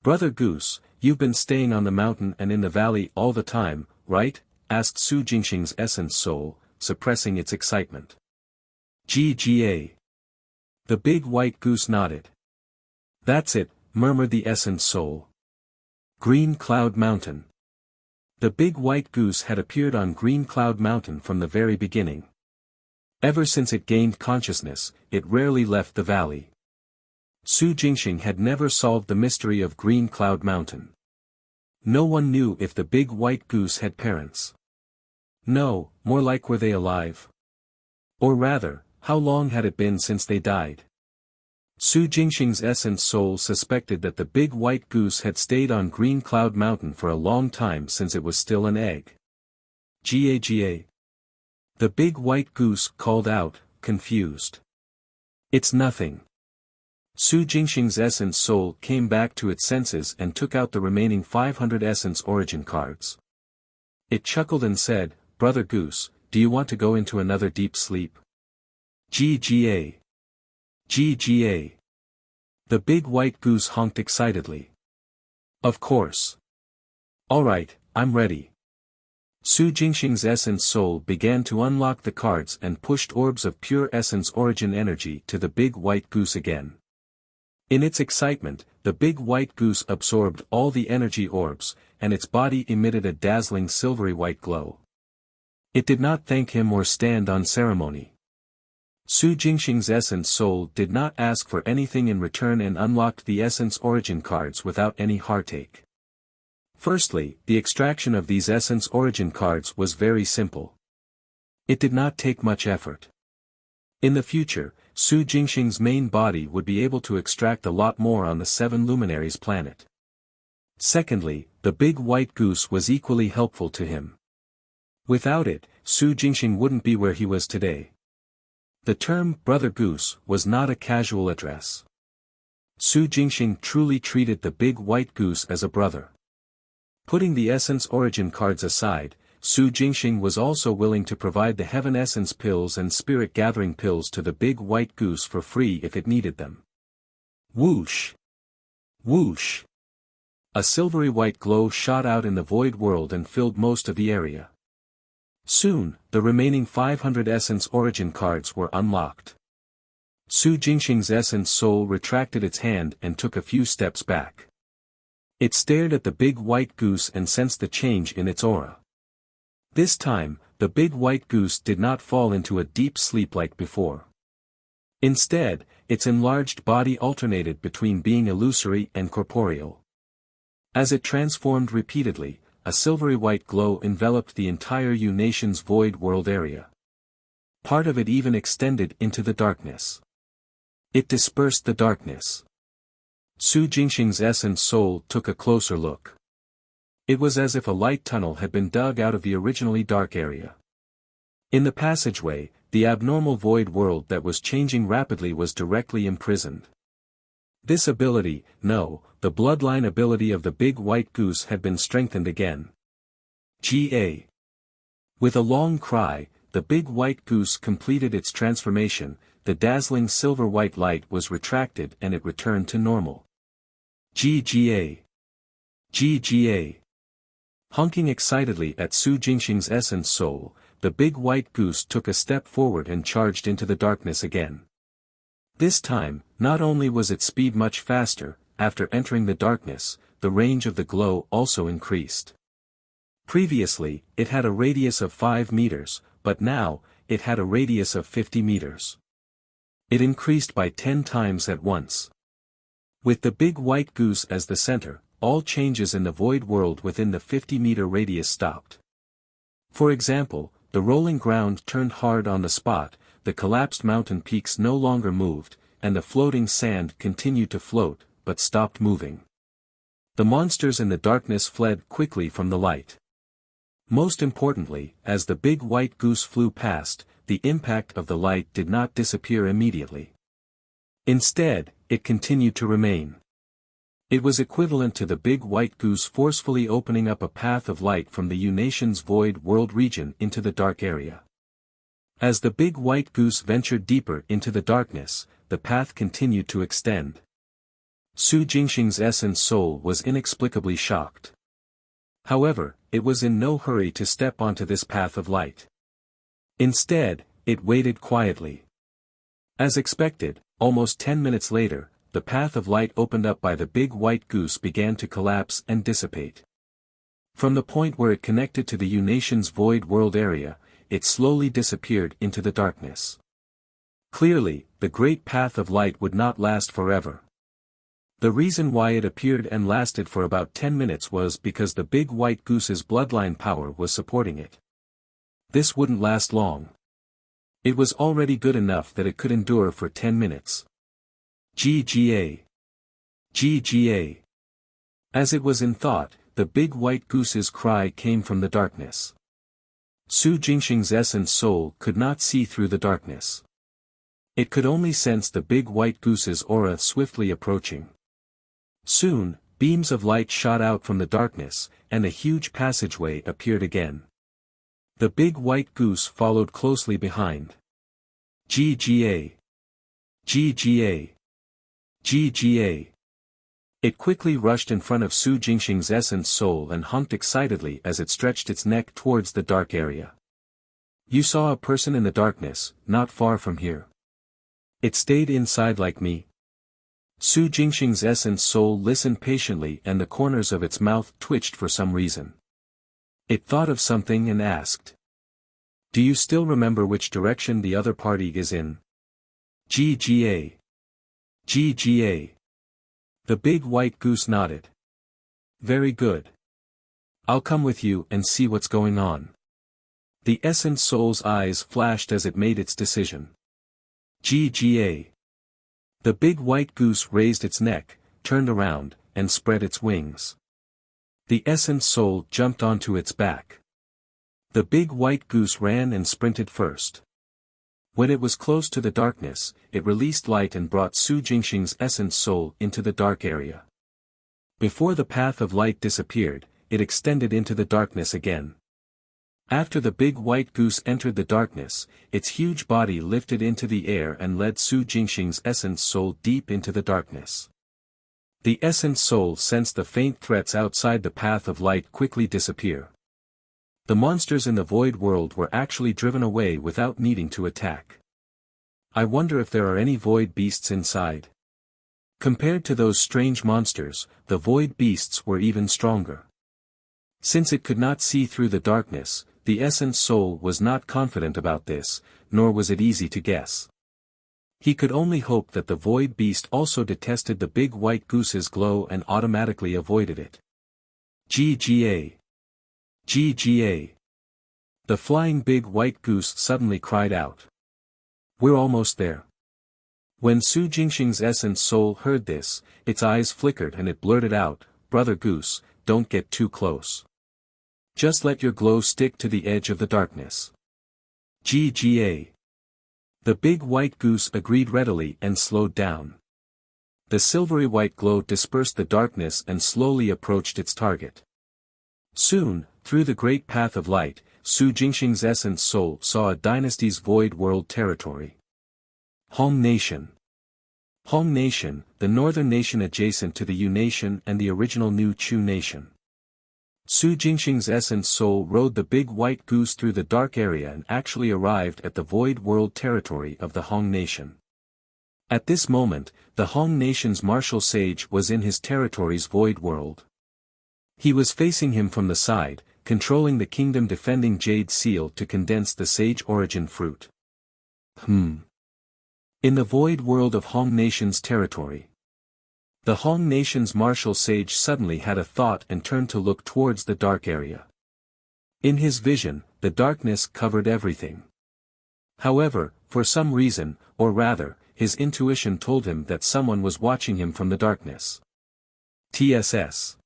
Brother Goose, you've been staying on the mountain and in the valley all the time, right? Asked Su Jingxing's essence soul, suppressing its excitement. Ga. The big white goose nodded. That's it, murmured the essence soul. Green Cloud Mountain. The big white goose had appeared on Green Cloud Mountain from the very beginning. Ever since it gained consciousness, it rarely left the valley. Su Jingxing had never solved the mystery of Green Cloud Mountain. No one knew if the big white goose had parents. No, more like were they alive? Or rather, how long had it been since they died? Su Jingxing's essence soul suspected that the big white goose had stayed on Green Cloud Mountain for a long time since it was still an egg. Ga. The big white goose called out, confused. It's nothing. Su Jingxing's essence soul came back to its senses and took out the remaining 500 essence origin cards. It chuckled and said, Brother Goose, do you want to go into another deep sleep? Ga. Ga. The big white goose honked excitedly. Of course. Alright, I'm ready. Su Jingxing's essence soul began to unlock the cards and pushed orbs of pure essence origin energy to the big white goose again. In its excitement, the big white goose absorbed all the energy orbs, and its body emitted a dazzling silvery white glow. It did not thank him or stand on ceremony. Su Jingxing's essence soul did not ask for anything in return and unlocked the essence origin cards without any heartache. Firstly, the extraction of these essence origin cards was very simple. It did not take much effort. In the future, Su Jingxing's main body would be able to extract a lot more on the Seven Luminaries planet. Secondly, the big white goose was equally helpful to him. Without it, Su Jingxing wouldn't be where he was today. The term Brother Goose was not a casual address. Su Jingxing truly treated the big white goose as a brother. Putting the essence origin cards aside, Su Jingxing was also willing to provide the Heaven Essence pills and Spirit Gathering pills to the big white goose for free if it needed them. Whoosh! Whoosh! A silvery white glow shot out in the void world and filled most of the area. Soon, the remaining 500 essence origin cards were unlocked. Su Jingxing's essence soul retracted its hand and took a few steps back. It stared at the big white goose and sensed the change in its aura. This time, the big white goose did not fall into a deep sleep like before. Instead, its enlarged body alternated between being illusory and corporeal. As it transformed repeatedly, a silvery white glow enveloped the entire U-Nation's void world area. Part of it even extended into the darkness. It dispersed the darkness. Su Jingxing's essence soul took a closer look. It was as if a light tunnel had been dug out of the originally dark area. In the passageway, the abnormal void world that was changing rapidly was directly imprisoned. This ability, no, the bloodline ability of the big white goose had been strengthened again. Ga. With a long cry, the big white goose completed its transformation, the dazzling silver white light was retracted and it returned to normal. Gga. Gga. Honking excitedly at Su Jingxing's essence soul, the big white goose took a step forward and charged into the darkness again. This time, not only was its speed much faster, after entering the darkness, the range of the glow also increased. Previously, it had a radius of 5 meters, but now, it had a radius of 50 meters. It increased by 10 times at once. With the big white goose as the center, all changes in the void world within the 50-meter radius stopped. For example, the rolling ground turned hard on the spot, the collapsed mountain peaks no longer moved, and the floating sand continued to float, but stopped moving. The monsters in the darkness fled quickly from the light. Most importantly, as the big white goose flew past, the impact of the light did not disappear immediately. Instead, it continued to remain. It was equivalent to the big white goose forcefully opening up a path of light from the U-Nation's void world region into the dark area. As the big white goose ventured deeper into the darkness, the path continued to extend. Su Jingxing's essence soul was inexplicably shocked. However, it was in no hurry to step onto this path of light. Instead, it waited quietly. As expected, almost 10 minutes later, the path of light opened up by the big white goose began to collapse and dissipate. From the point where it connected to the U-Nation's void world area, it slowly disappeared into the darkness. Clearly, the great path of light would not last forever. The reason why it appeared and lasted for about 10 minutes was because the big white goose's bloodline power was supporting it. This wouldn't last long. It was already good enough that it could endure for 10 minutes. Gga. Gga. As it was in thought, the big white goose's cry came from the darkness. Su Jingxing's essence soul could not see through the darkness. It could only sense the big white goose's aura swiftly approaching. Soon, beams of light shot out from the darkness, and a huge passageway appeared again. The big white goose followed closely behind. Gga. Gga. Gga. It quickly rushed in front of Su Jingxing's essence soul and honked excitedly as it stretched its neck towards the dark area. You saw a person in the darkness, not far from here. It stayed inside like me. Su Jingxing's essence soul listened patiently and the corners of its mouth twitched for some reason. It thought of something and asked. Do you still remember which direction the other party is in? Gga. Gga. The big white goose nodded. Very good. I'll come with you and see what's going on. The essence soul's eyes flashed as it made its decision. Gga. The big white goose raised its neck, turned around, and spread its wings. The essence soul jumped onto its back. The big white goose ran and sprinted first. When it was close to the darkness, it released light and brought Su Jingxing's essence soul into the dark area. Before the path of light disappeared, it extended into the darkness again. After the big white goose entered the darkness, its huge body lifted into the air and led Su Jingxing's essence soul deep into the darkness. The essence soul sensed the faint threats outside the path of light quickly disappear. The monsters in the void world were actually driven away without needing to attack. I wonder if there are any void beasts inside. Compared to those strange monsters, the void beasts were even stronger. Since it could not see through the darkness, the essence soul was not confident about this, nor was it easy to guess. He could only hope that the void beast also detested the big white goose's glow and automatically avoided it. Gga. GGA. The flying big white goose suddenly cried out. We're almost there. When Su Jingxing's essence soul heard this, its eyes flickered and it blurted out, Brother Goose, don't get too close. Just let your glow stick to the edge of the darkness. GGA. The big white goose agreed readily and slowed down. The silvery white glow dispersed the darkness and slowly approached its target. Soon, through the great path of light, Su Jingxing's essence soul saw a dynasty's void world territory. Hong Nation. Hong Nation, the northern nation adjacent to the Yu Nation and the original New Chu Nation. Su Jingxing's essence soul rode the big white goose through the dark area and actually arrived at the void world territory of the Hong Nation. At this moment, the Hong Nation's martial sage was in his territory's void world. He was facing him from the side, controlling the kingdom-defending jade seal to condense the sage origin fruit. In the void world of Hong Nation's territory. The Hong Nation's martial sage suddenly had a thought and turned to look towards the dark area. In his vision, the darkness covered everything. However, for some reason, or rather, his intuition told him that someone was watching him from the darkness. TSS.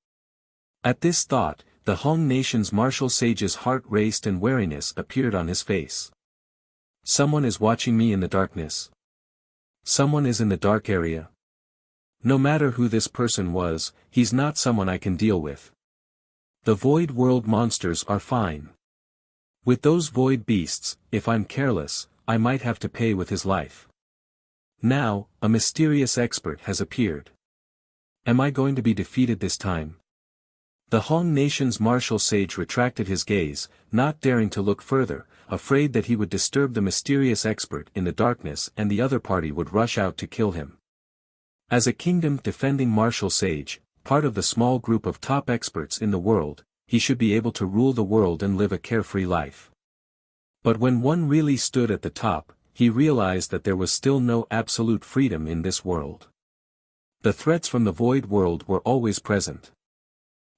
At this thought, the Hong Nation's martial sage's heart raced and wariness appeared on his face. Someone is watching me in the darkness. Someone is in the dark area. No matter who this person was, he's not someone I can deal with. The void world monsters are fine. With those void beasts, if I'm careless, I might have to pay with his life. Now, a mysterious expert has appeared. Am I going to be defeated this time? The Hong Nation's martial sage retracted his gaze, not daring to look further, afraid that he would disturb the mysterious expert in the darkness and the other party would rush out to kill him. As a kingdom-defending martial sage, part of the small group of top experts in the world, he should be able to rule the world and live a carefree life. But when one really stood at the top, he realized that there was still no absolute freedom in this world. The threats from the void world were always present.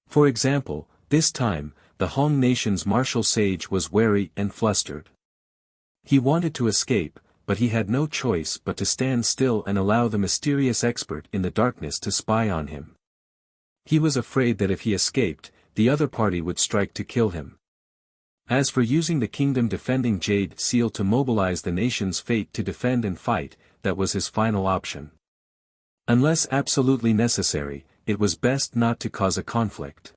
For example, this time, the Hong Nation's martial sage was wary and flustered. He wanted to escape, but he had no choice but to stand still and allow the mysterious expert in the darkness to spy on him. He was afraid that if he escaped, the other party would strike to kill him. As for using the kingdom-defending jade seal to mobilize the nation's fate to defend and fight, that was his final option. Unless absolutely necessary, it was best not to cause a conflict.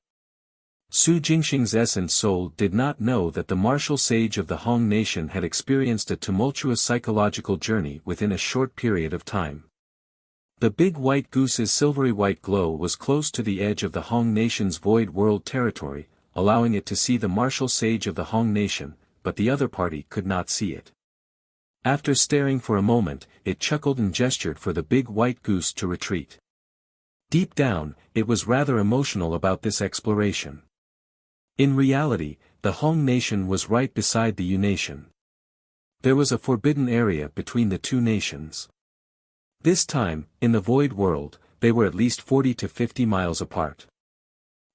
Su Jingxing's essence soul did not know that the martial sage of the Hong Nation had experienced a tumultuous psychological journey within a short period of time. The big white goose's silvery white glow was close to the edge of the Hong Nation's void world territory, allowing it to see the martial sage of the Hong Nation, but the other party could not see it. After staring for a moment, it chuckled and gestured for the big white goose to retreat. Deep down, it was rather emotional about this exploration. In reality, the Hong Nation was right beside the Yu Nation. There was a forbidden area between the two nations. This time, in the void world, they were at least 40 to 50 miles apart.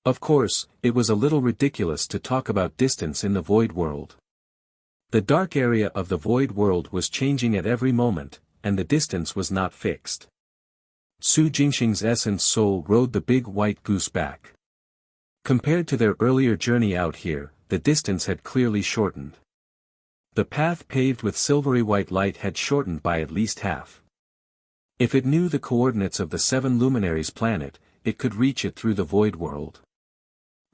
Of course, it was a little ridiculous to talk about distance in the void world. The dark area of the void world was changing at every moment, and the distance was not fixed. Su Jingxing's essence soul rode the big white goose back. Compared to their earlier journey out here, the distance had clearly shortened. The path paved with silvery white light had shortened by at least half. If it knew the coordinates of the 7 luminaries planet, it could reach it through the void world.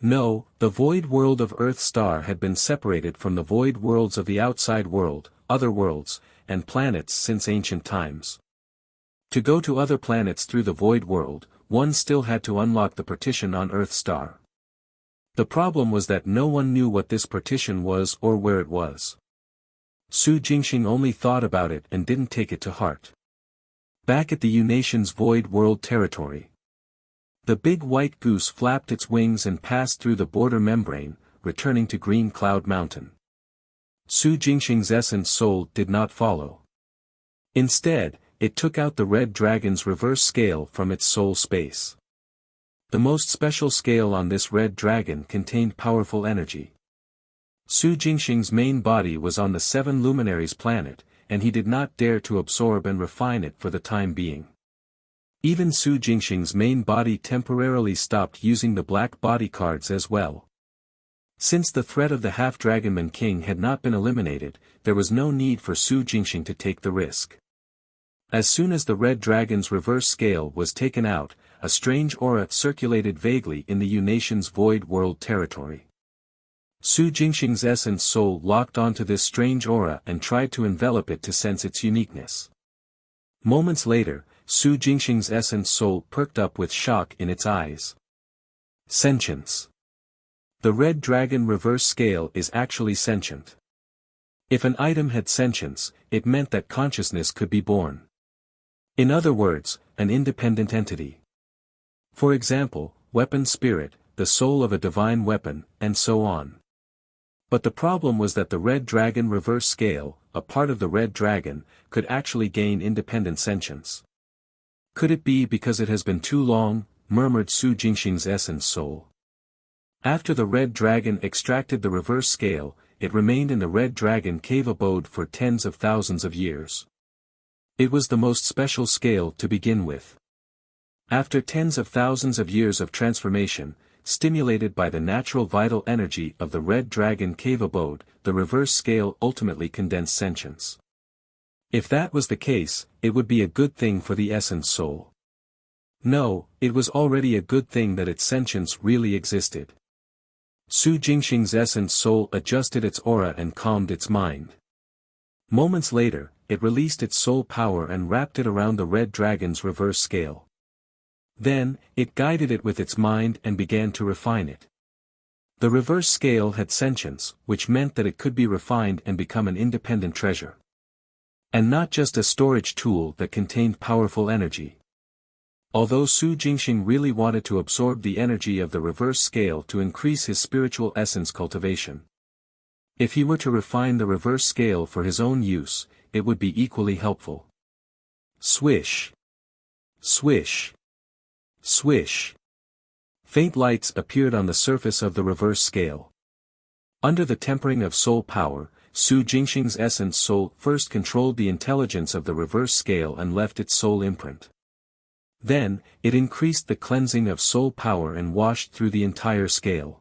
No, the void world of Earth Star had been separated from the void worlds of the outside world, other worlds, and planets since ancient times. To go to other planets through the void world, one still had to unlock the partition on Earth Star. The problem was that no one knew what this partition was or where it was. Su Jingxing only thought about it and didn't take it to heart. Back at the Yu Nation's void world territory, the big white goose flapped its wings and passed through the border membrane, returning to Green Cloud Mountain. Su Jingxing's essence soul did not follow. Instead, it took out the red dragon's reverse scale from its soul space. The most special scale on this red dragon contained powerful energy. Su Jingxing's main body was on the seven luminaries planet, and he did not dare to absorb and refine it for the time being. Even Su Jingxing's main body temporarily stopped using the black body cards as well. Since the threat of the Half-Dragonman King had not been eliminated, there was no need for Su Jingxing to take the risk. As soon as the red dragon's reverse scale was taken out, a strange aura circulated vaguely in the Nation's void world territory. Su Jingxing's essence soul locked onto this strange aura and tried to envelop it to sense its uniqueness. Moments later, Su Jingxing's essence soul perked up with shock in its eyes. Sentience. The red dragon reverse scale is actually sentient. If an item had sentience, it meant that consciousness could be born. In other words, an independent entity. For example, weapon spirit, the soul of a divine weapon, and so on. But the problem was that the red dragon reverse scale, a part of the red dragon, could actually gain independent sentience. Could it be because it has been too long, murmured Su Jingxing's essence soul. After the red dragon extracted the reverse scale, it remained in the red dragon cave abode for tens of thousands of years. It was the most special scale to begin with. After tens of thousands of years of transformation, stimulated by the natural vital energy of the red dragon cave abode, the reverse scale ultimately condensed sentience. If that was the case, it would be a good thing for the essence soul. No, it was already a good thing that its sentience really existed. Su Jingxing's essence soul adjusted its aura and calmed its mind. Moments later, it released its soul power and wrapped it around the red dragon's reverse scale. Then, it guided it with its mind and began to refine it. The reverse scale had sentience, which meant that it could be refined and become an independent treasure. And not just a storage tool that contained powerful energy. Although Su Jingxing really wanted to absorb the energy of the reverse scale to increase his spiritual essence cultivation. If he were to refine the reverse scale for his own use, it would be equally helpful. Swish. Swish. Swish. Faint lights appeared on the surface of the reverse scale. Under the tempering of soul power, Su Jingxing's essence soul first controlled the intelligence of the reverse scale and left its soul imprint. Then, it increased the cleansing of soul power and washed through the entire scale.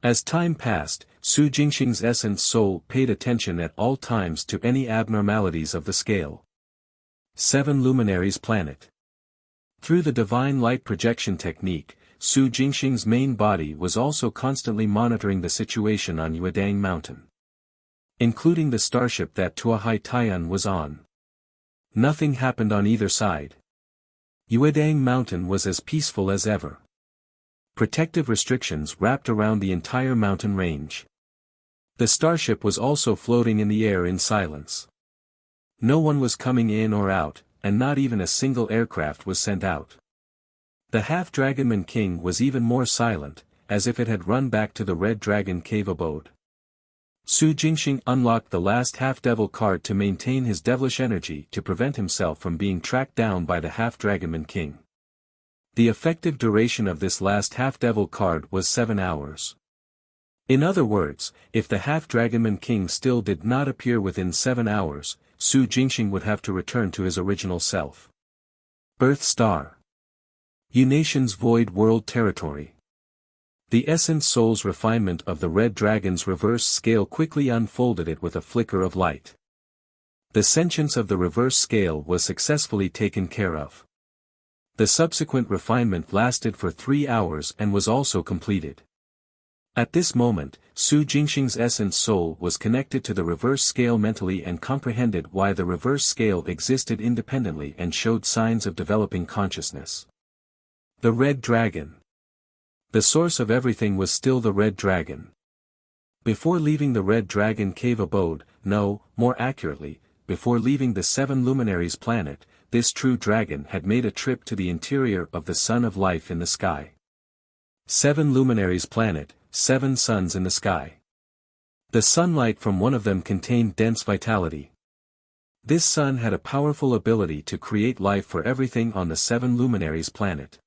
As time passed, Su Jingxing's essence soul paid attention at all times to any abnormalities of the scale. Seven Luminaries Planet. Through the divine light projection technique, Su Jingxing's main body was also constantly monitoring the situation on Yuedang Mountain. Including the starship that Tuahai Taiyan was on. Nothing happened on either side. Yuedang Mountain was as peaceful as ever. Protective restrictions wrapped around the entire mountain range. The starship was also floating in the air in silence. No one was coming in or out, and not even a single aircraft was sent out. The Half-Dragonman King was even more silent, as if it had run back to the Red Dragon cave abode. Su Jingxing unlocked the last half-devil card to maintain his devilish energy to prevent himself from being tracked down by the Half-Dragonman King. The effective duration of this last half-devil card was 7 hours. In other words, if the Half-Dragonman King still did not appear within 7 hours, Su Jingxing would have to return to his original self. Birth Star. Nation's void world territory. The essence soul's refinement of the red dragon's reverse scale quickly unfolded it with a flicker of light. The sentience of the reverse scale was successfully taken care of. The subsequent refinement lasted for 3 hours and was also completed. At this moment, Su Jingxing's essence soul was connected to the reverse scale mentally and comprehended why the reverse scale existed independently and showed signs of developing consciousness. The Red Dragon. The source of everything was still the Red Dragon. Before leaving the Red Dragon cave abode, more accurately, before leaving the Seven Luminaries planet, this true dragon had made a trip to the interior of the Sun of Life in the sky. Seven Luminaries planet, 7 suns in the sky. The sunlight from one of them contained dense vitality. This sun had a powerful ability to create life for everything on the Seven Luminaries planet.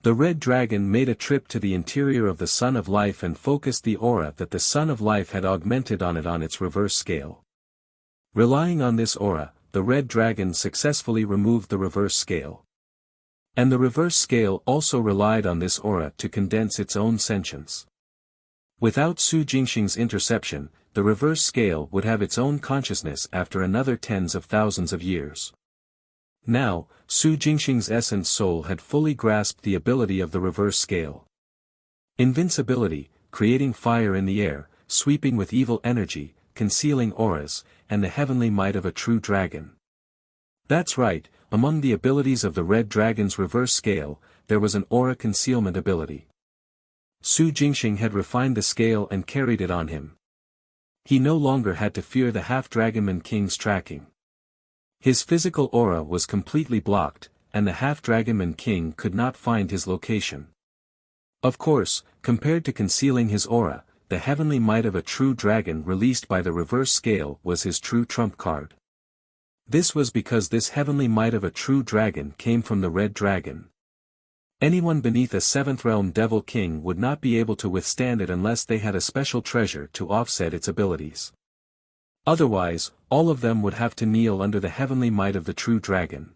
The red dragon made a trip to the interior of the Sun of Life and focused the aura that the Sun of Life had augmented on it on its reverse scale. Relying on this aura, the red dragon successfully removed the reverse scale. And the reverse scale also relied on this aura to condense its own sentience. Without Su Jingxing's interception, the reverse scale would have its own consciousness after another tens of thousands of years. Now, Su Jingxing's essence soul had fully grasped the ability of the reverse scale. Invincibility, creating fire in the air, sweeping with evil energy, concealing auras, and the heavenly might of a true dragon. That's right, among the abilities of the red dragon's reverse scale, there was an aura concealment ability. Su Jingxing had refined the scale and carried it on him. He no longer had to fear the half-dragonman king's tracking. His physical aura was completely blocked, and the half-dragonman king could not find his location. Of course, compared to concealing his aura, the heavenly might of a true dragon released by the reverse scale was his true trump card. This was because this heavenly might of a true dragon came from the red dragon. Anyone beneath a seventh realm devil king would not be able to withstand it unless they had a special treasure to offset its abilities. Otherwise, all of them would have to kneel under the heavenly might of the true dragon.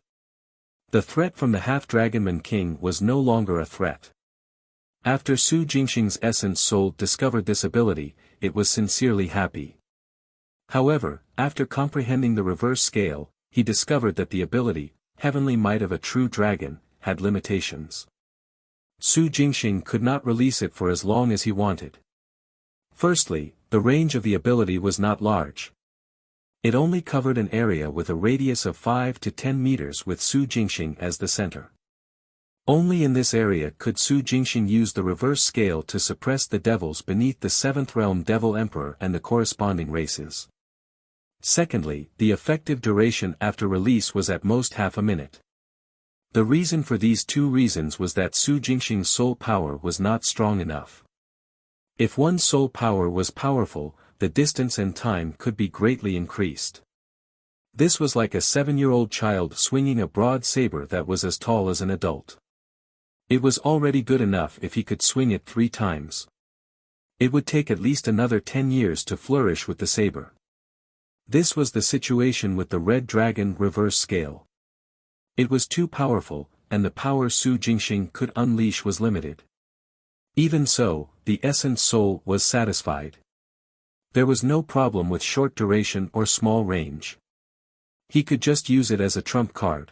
The threat from the half-dragonman king was no longer a threat. After Su Jingxing's essence soul discovered this ability, it was sincerely happy. However, after comprehending the reverse scale, he discovered that the ability, heavenly might of a true dragon, had limitations. Su Jingxing could not release it for as long as he wanted. Firstly, the range of the ability was not large. It only covered an area with a radius of 5 to 10 meters with Su Jingxing as the center. Only in this area could Su Jingxing use the reverse scale to suppress the devils beneath the seventh realm devil emperor and the corresponding races. Secondly, the effective duration after release was at most half a minute. The reason for these two reasons was that Su Jingxing's soul power was not strong enough. If one's soul power was powerful, the distance and time could be greatly increased. This was like a 7-year-old child swinging a broad saber that was as tall as an adult. It was already good enough if he could swing it 3 times. It would take at least another 10 years to flourish with the saber. This was the situation with the red dragon reverse scale. It was too powerful, and the power Su Jingxing could unleash was limited. Even so, the essence soul was satisfied. There was no problem with short duration or small range. He could just use it as a trump card.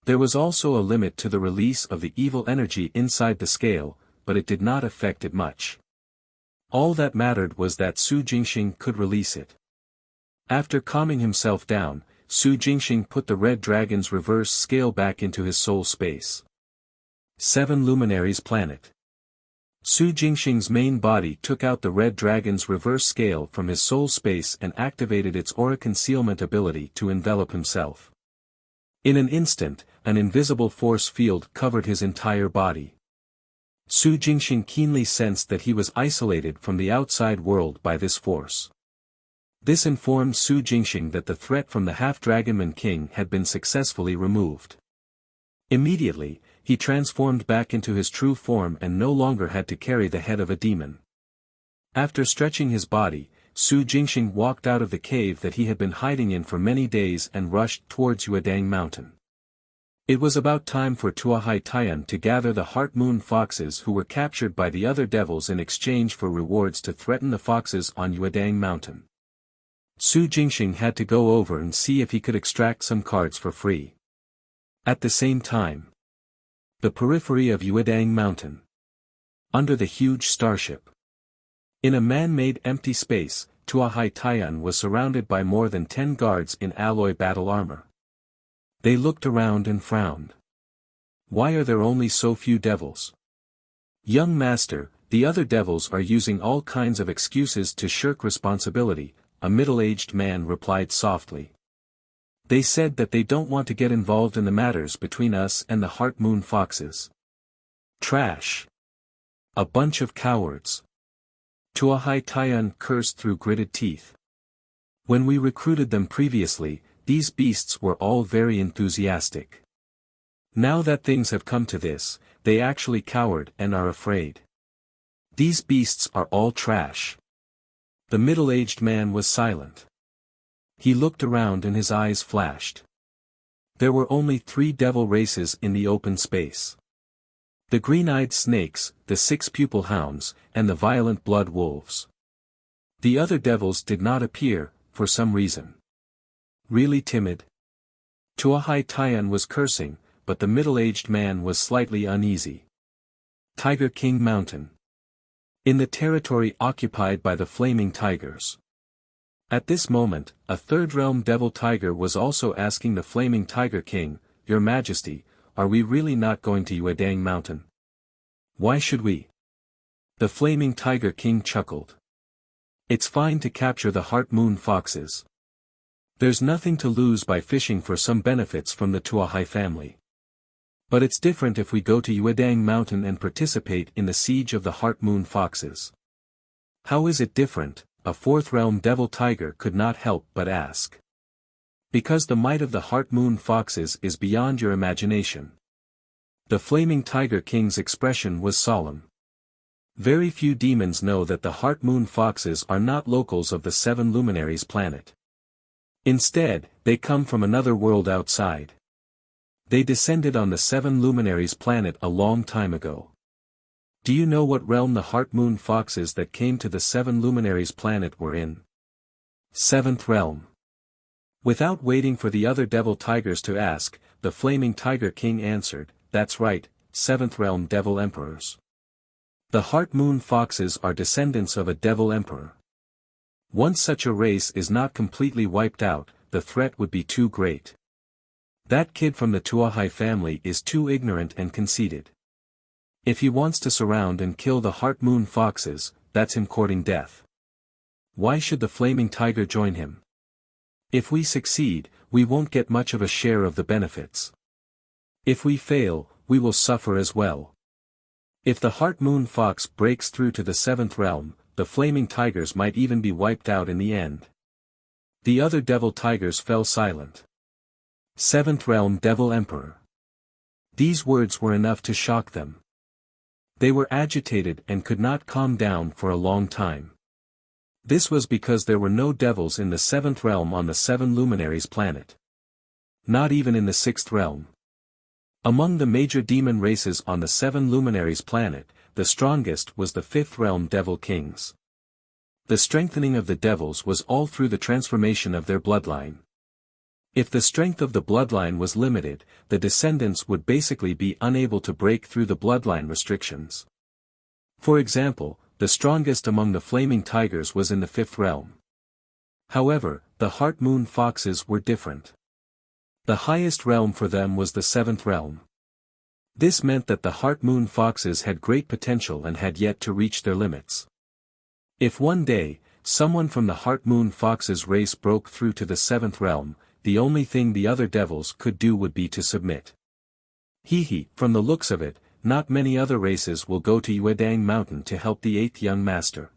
There was also a limit to the release of the evil energy inside the scale, but it did not affect it much. All that mattered was that Su Jingxing could release it. After calming himself down, Su Jingxing put the red dragon's reverse scale back into his soul space. 7 Luminaries Planet. Su Jingxing's main body took out the red dragon's reverse scale from his soul space and activated its aura concealment ability to envelop himself. In an instant, an invisible force field covered his entire body. Su Jingxing keenly sensed that he was isolated from the outside world by this force. This informed Su Jingxing that the threat from the half-dragonman king had been successfully removed. Immediately, he transformed back into his true form and no longer had to carry the head of a demon. After stretching his body, Su Jingxing walked out of the cave that he had been hiding in for many days and rushed towards Yuedang Mountain. It was about time for Tuahai Taiyan to gather the Heart Moon foxes who were captured by the other devils in exchange for rewards to threaten the foxes on Yuedang Mountain. Su Jingxing had to go over and see if he could extract some cards for free. At the same time, the periphery of Yuedang Mountain. Under the huge starship. In a man-made empty space, Tuahai Taiyan was surrounded by more than 10 guards in alloy battle armor. They looked around and frowned. Why are there only so few devils? Young master, the other devils are using all kinds of excuses to shirk responsibility, a middle-aged man replied softly. They said that they don't want to get involved in the matters between us and the Heart Moon foxes. Trash. A bunch of cowards. Tuahai Taiyan cursed through gritted teeth. When we recruited them previously, these beasts were all very enthusiastic. Now that things have come to this, they actually cowered and are afraid. These beasts are all trash. The middle-aged man was silent. He looked around and his eyes flashed. There were only 3 devil races in the open space. The green-eyed snakes, the 6 pupil hounds, and the violent blood wolves. The other devils did not appear, for some reason. Really timid? Tuahai Taiyan was cursing, but the middle-aged man was slightly uneasy. Tiger King Mountain. In the territory occupied by the flaming tigers. At this moment, a third realm devil tiger was also asking the flaming tiger king, "Your Majesty, are we really not going to Uedang Mountain? Why should we?" The flaming tiger king chuckled. "It's fine to capture the heart moon foxes. There's nothing to lose by fishing for some benefits from the Tuahai family. But it's different if we go to Uedang Mountain and participate in the siege of the heart moon foxes." "How is it different?" a fourth realm devil tiger could not help but ask. "Because the might of the heart moon foxes is beyond your imagination." The flaming tiger king's expression was solemn. Very few demons know that the heart moon foxes are not locals of the 7 luminaries planet. Instead, they come from another world outside. They descended on the 7 luminaries planet a long time ago. Do you know what realm the heart moon foxes that came to the 7 luminaries planet were in? 7th realm. Without waiting for the other devil tigers to ask, the flaming tiger king answered, "That's right, 7th realm devil emperors. The heart moon foxes are descendants of a devil emperor. Once such a race is not completely wiped out, the threat would be too great. That kid from the Tuahai family is too ignorant and conceited. If he wants to surround and kill the heart moon foxes, that's him courting death. Why should the flaming tiger join him? If we succeed, we won't get much of a share of the benefits. If we fail, we will suffer as well. If the heart moon fox breaks through to the 7th realm, the flaming tigers might even be wiped out in the end." The other devil tigers fell silent. 7th realm devil emperor. These words were enough to shock them. They were agitated and could not calm down for a long time. This was because there were no devils in the 7th realm on the 7 luminaries planet. Not even in the 6th realm. Among the major demon races on the 7 luminaries planet, the strongest was the 5th realm devil kings. The strengthening of the devils was all through the transformation of their bloodline. If the strength of the bloodline was limited, the descendants would basically be unable to break through the bloodline restrictions. For example, the strongest among the flaming tigers was in the 5th realm. However, the heart moon foxes were different. The highest realm for them was the 7th realm. This meant that the heart moon foxes had great potential and had yet to reach their limits. If one day, someone from the heart moon foxes race broke through to the 7th realm, the only thing the other devils could do would be to submit. From the looks of it, not many other races will go to Uedang Mountain to help the 8th young master.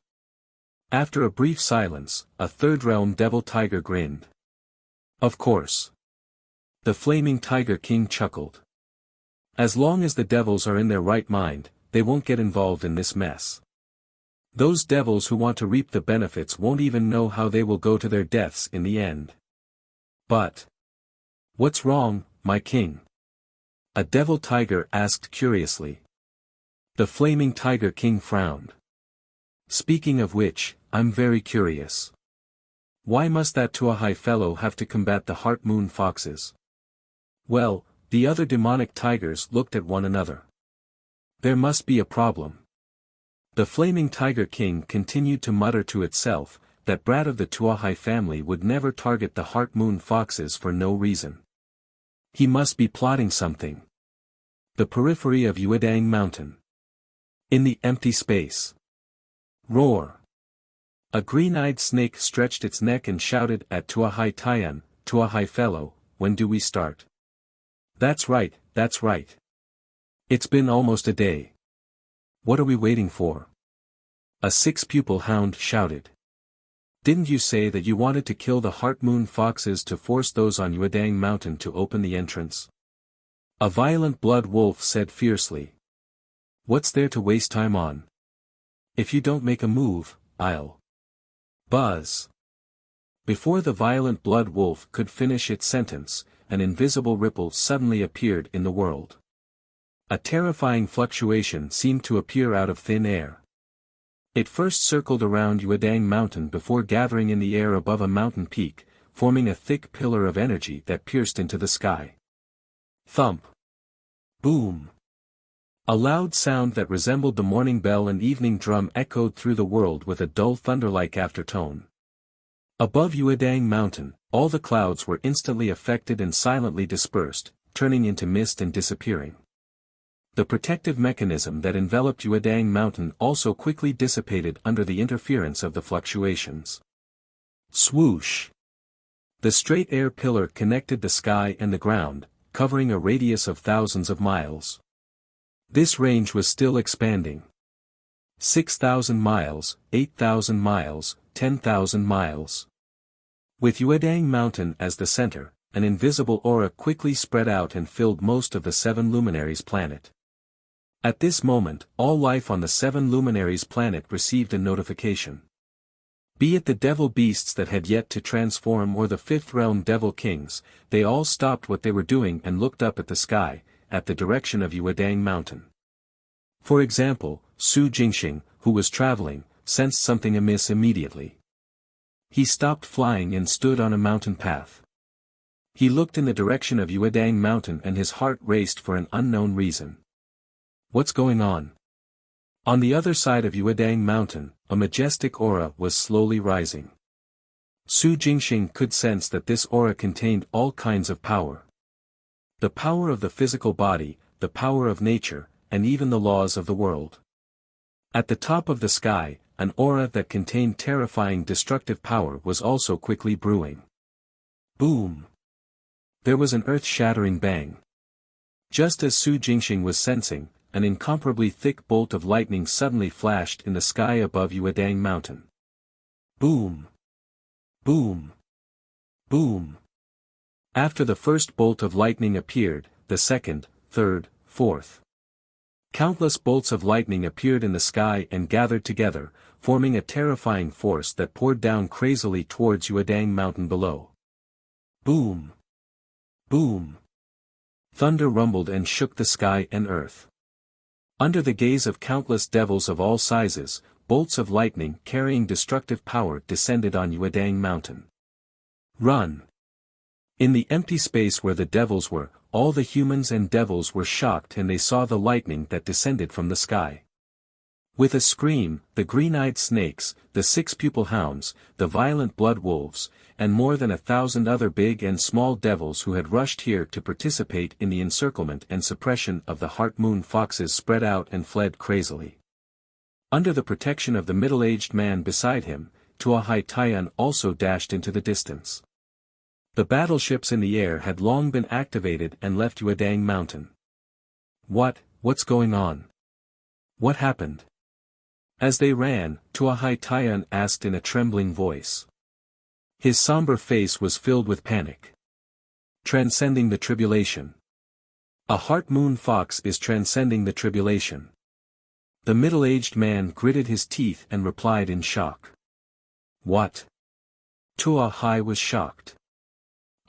After a brief silence, a 3rd realm devil tiger grinned. "Of course." The flaming tiger king chuckled. "As long as the devils are in their right mind, they won't get involved in this mess. Those devils who want to reap the benefits won't even know how they will go to their deaths in the end." "But what's wrong, my king?" a devil tiger asked curiously. The flaming tiger king frowned. "Speaking of which, I'm very curious. Why must that Tuahai fellow have to combat the heart moon foxes?" Well, the other demonic tigers looked at one another. There must be a problem. The flaming tiger king continued to mutter to itself, that brat of the Tuahai family would never target the heart moon foxes for no reason. He must be plotting something. The periphery of Uedang Mountain. In the empty space. Roar. A green-eyed snake stretched its neck and shouted at Tuahai Taiyan, "Tuahai fellow, when do we start?" That's right, that's right. It's been almost a day. What are we waiting for?" a 6-pupil hound shouted. "Didn't you say that you wanted to kill the heart moon foxes to force those on Uedang Mountain to open the entrance?" A violent blood wolf said fiercely. What's there to waste time on? If you don't make a move, I'll buzz. Before the violent blood wolf could finish its sentence, an invisible ripple suddenly appeared in the world. A terrifying fluctuation seemed to appear out of thin air. It first circled around Yuedang Mountain before gathering in the air above a mountain peak, forming a thick pillar of energy that pierced into the sky. Thump. Boom. A loud sound that resembled the morning bell and evening drum echoed through the world with a dull thunder-like aftertone. Above Yuedang Mountain, all the clouds were instantly affected and silently dispersed, turning into mist and disappearing. The protective mechanism that enveloped Yuedang Mountain also quickly dissipated under the interference of the fluctuations. Swoosh! The straight air pillar connected the sky and the ground, covering a radius of thousands of miles. This range was still expanding. 6,000 miles, 8,000 miles, 10,000 miles. With Yuedang Mountain as the center, an invisible aura quickly spread out and filled most of the Seven Luminaries planet. At this moment, all life on the Seven Luminaries planet received a notification. Be it the devil beasts that had yet to transform or the fifth realm devil kings, they all stopped what they were doing and looked up at the sky, at the direction of Yuedang Mountain. For example, Su Jingxing, who was traveling, sensed something amiss immediately. He stopped flying and stood on a mountain path. He looked in the direction of Yuedang Mountain and his heart raced for an unknown reason. What's going on? On the other side of Yuedang Mountain, a majestic aura was slowly rising. Su Jingxing could sense that this aura contained all kinds of power. The power of the physical body, the power of nature, and even the laws of the world. At the top of the sky, an aura that contained terrifying destructive power was also quickly brewing. Boom! There was an earth-shattering bang. Just as Su Jingxing was sensing, an incomparably thick bolt of lightning suddenly flashed in the sky above Yuedang Mountain. Boom! Boom! Boom! After the first bolt of lightning appeared, the second, third, fourth. Countless bolts of lightning appeared in the sky and gathered together, forming a terrifying force that poured down crazily towards Yuedang Mountain below. Boom! Boom! Thunder rumbled and shook the sky and earth. Under the gaze of countless devils of all sizes, bolts of lightning carrying destructive power descended on Yuedang Mountain. Run! In the empty space where the devils were, all the humans and devils were shocked and they saw the lightning that descended from the sky. With a scream, the green-eyed snakes, the six-pupil hounds, the violent blood wolves, and more than 1,000 other big and small devils who had rushed here to participate in the encirclement and suppression of the heart-moon foxes spread out and fled crazily. Under the protection of the middle-aged man beside him, Tuahai Taiyan also dashed into the distance. The battleships in the air had long been activated and left Yuedang Mountain. What's going on? What happened? As they ran, Tuahai Taiyan asked in a trembling voice. His somber face was filled with panic. Transcending the tribulation. A heart-moon fox is transcending the tribulation. The middle-aged man gritted his teeth and replied in shock. What? Tuahai was shocked.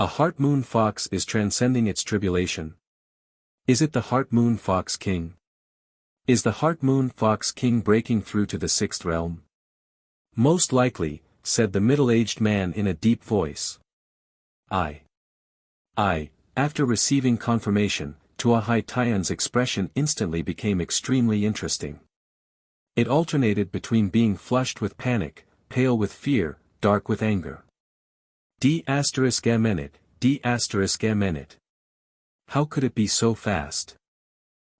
A heart-moon fox is transcending its tribulation. Is it the heart-moon fox king? Is the heart-moon fox king breaking through to the sixth realm? Most likely, said the middle-aged man in a deep voice. After receiving confirmation, Tuahai Taiyan's expression instantly became extremely interesting. It alternated between being flushed with panic, pale with fear, dark with anger. D*****. How could it be so fast?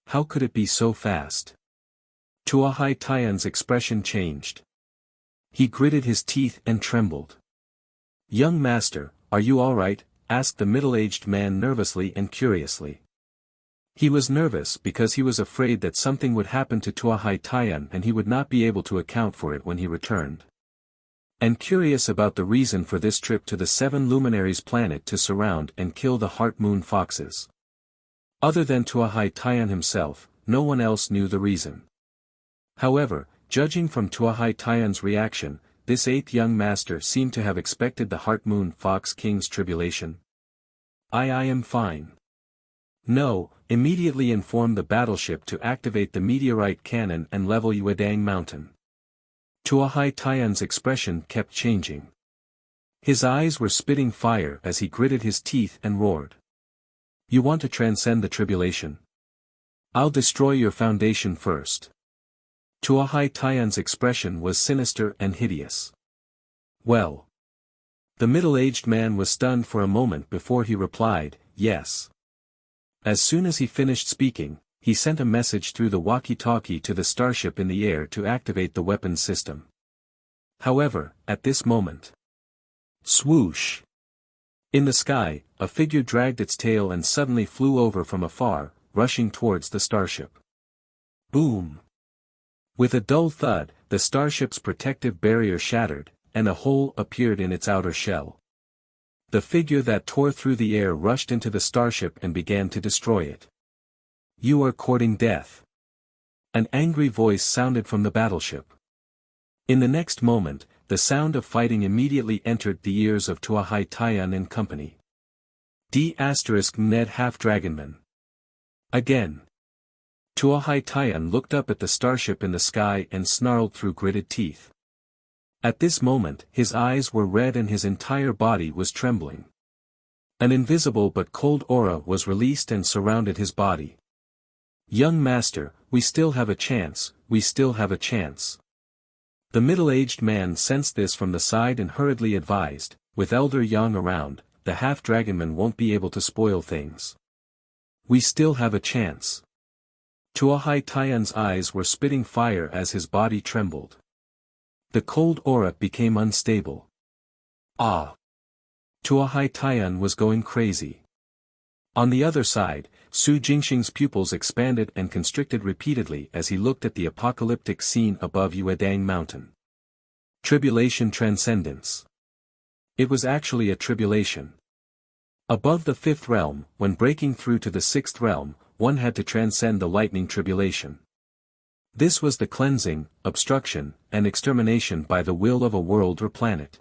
How could it be so fast? Tuahai Taiyan's expression changed. He gritted his teeth and trembled. Young master, are you all right? Asked the middle-aged man nervously and curiously. He was nervous because he was afraid that something would happen to Tuahai Taiyan and he would not be able to account for it when he returned. And curious about the reason for this trip to the Seven Luminaries planet to surround and kill the Heart Moon foxes. Other than Tuahai Taiyan himself, no one else knew the reason. However, judging from Tuahai Taiyan's reaction, this eighth young master seemed to have expected the Heart Moon Fox King's tribulation. I am fine. No, immediately inform the battleship to activate the meteorite cannon and level Yuedang Mountain. Tuahai Taiyan's expression kept changing. His eyes were spitting fire as he gritted his teeth and roared. You want to transcend the tribulation? I'll destroy your foundation first. Tuahai Taiyan's expression was sinister and hideous. Well. The middle-aged man was stunned for a moment before he replied, yes. As soon as he finished speaking, he sent a message through the walkie-talkie to the starship in the air to activate the weapons system. However, at this moment. Swoosh! In the sky, a figure dragged its tail and suddenly flew over from afar, rushing towards the starship. Boom! With a dull thud, the starship's protective barrier shattered, and a hole appeared in its outer shell. The figure that tore through the air rushed into the starship and began to destroy it. You are courting death. An angry voice sounded from the battleship. In the next moment, the sound of fighting immediately entered the ears of Tuahai Taiyan and company. D*Ned Half-Dragonman. Again. Tuahai Taiyan looked up at the starship in the sky and snarled through gritted teeth. At this moment, his eyes were red and his entire body was trembling. An invisible but cold aura was released and surrounded his body. Young master, we still have a chance, we still have a chance. The middle-aged man sensed this from the side and hurriedly advised, with Elder Yang around, the half-dragonman won't be able to spoil things. We still have a chance. Tuahai Taiyan's eyes were spitting fire as his body trembled. The cold aura became unstable. Ah! Tuahai Taiyan was going crazy. On the other side, Su Jingxing's pupils expanded and constricted repeatedly as he looked at the apocalyptic scene above Yuedang Mountain. Tribulation Transcendence. It was actually a tribulation. Above the fifth realm, when breaking through to the sixth realm, one had to transcend the lightning tribulation. This was the cleansing, obstruction, and extermination by the will of a world or planet.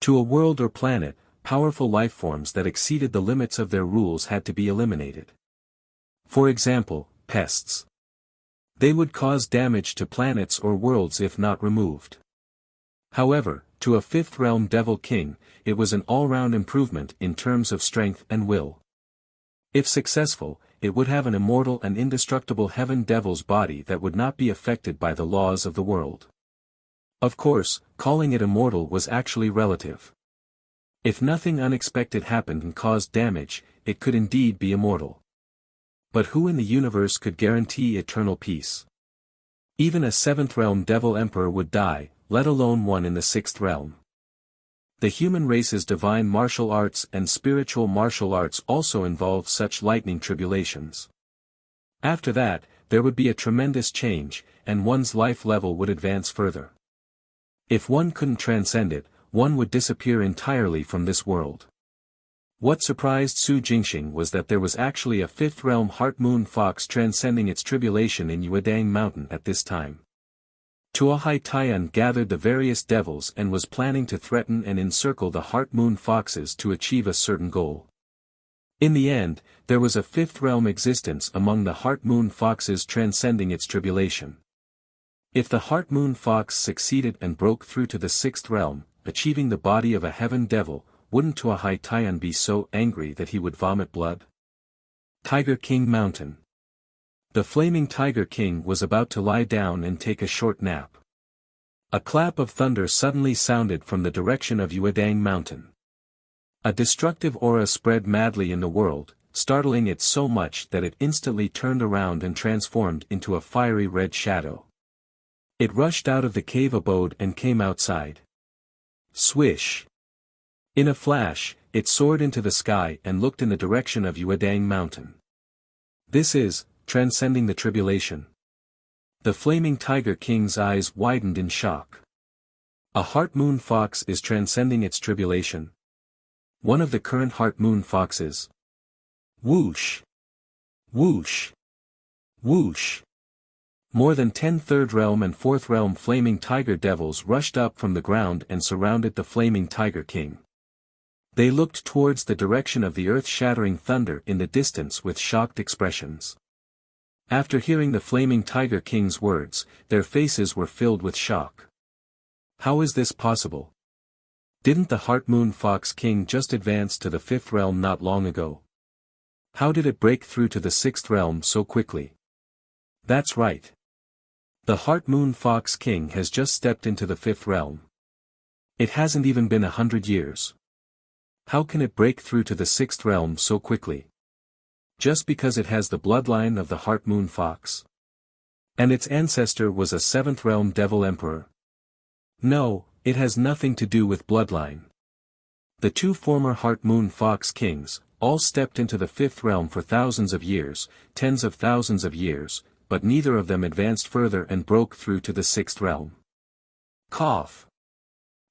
To a world or planet, powerful lifeforms that exceeded the limits of their rules had to be eliminated. For example, pests. They would cause damage to planets or worlds if not removed. However, to a fifth realm devil king, it was an all-round improvement in terms of strength and will. If successful, it would have an immortal and indestructible heaven devil's body that would not be affected by the laws of the world. Of course, calling it immortal was actually relative. If nothing unexpected happened and caused damage, it could indeed be immortal. But who in the universe could guarantee eternal peace? Even a seventh realm devil emperor would die, let alone one in the sixth realm. The human race's divine martial arts and spiritual martial arts also involve such lightning tribulations. After that, there would be a tremendous change, and one's life level would advance further. If one couldn't transcend it, one would disappear entirely from this world. What surprised Su Jingxing was that there was actually a fifth realm Heart Moon Fox transcending its tribulation in Yuedang Mountain at this time. Tuahai Taiyan gathered the various devils and was planning to threaten and encircle the Heart Moon Foxes to achieve a certain goal. In the end, there was a fifth realm existence among the Heart Moon Foxes transcending its tribulation. If the Heart Moon Fox succeeded and broke through to the sixth realm, achieving the body of a heaven devil, wouldn't Tuahai Taiyan be so angry that he would vomit blood? Tiger King Mountain. The flaming Tiger King was about to lie down and take a short nap. A clap of thunder suddenly sounded from the direction of Yuedang Mountain. A destructive aura spread madly in the world, startling it so much that it instantly turned around and transformed into a fiery red shadow. It rushed out of the cave abode and came outside. Swish! In a flash, it soared into the sky and looked in the direction of Yuedang Mountain. This is, transcending the tribulation. The flaming Tiger King's eyes widened in shock. A Heart Moon Fox is transcending its tribulation. One of the current Heart Moon Foxes. Whoosh! Whoosh! Whoosh! More than 10 Third Realm and Fourth Realm flaming tiger devils rushed up from the ground and surrounded the flaming Tiger King. They looked towards the direction of the earth-shattering thunder in the distance with shocked expressions. After hearing the flaming Tiger King's words, their faces were filled with shock. How is this possible? Didn't the Heart Moon Fox King just advance to the Fifth Realm not long ago? How did it break through to the Sixth Realm so quickly? That's right. The Heart Moon Fox King has just stepped into the Fifth Realm. It hasn't even been 100 years. How can it break through to the Sixth Realm so quickly? Just because it has the bloodline of the Heart Moon Fox? And its ancestor was a Seventh Realm Devil Emperor? No, it has nothing to do with bloodline. The two former Heart Moon Fox Kings, all stepped into the Fifth Realm for thousands of years, tens of thousands of years, but neither of them advanced further and broke through to the Sixth Realm. Cough.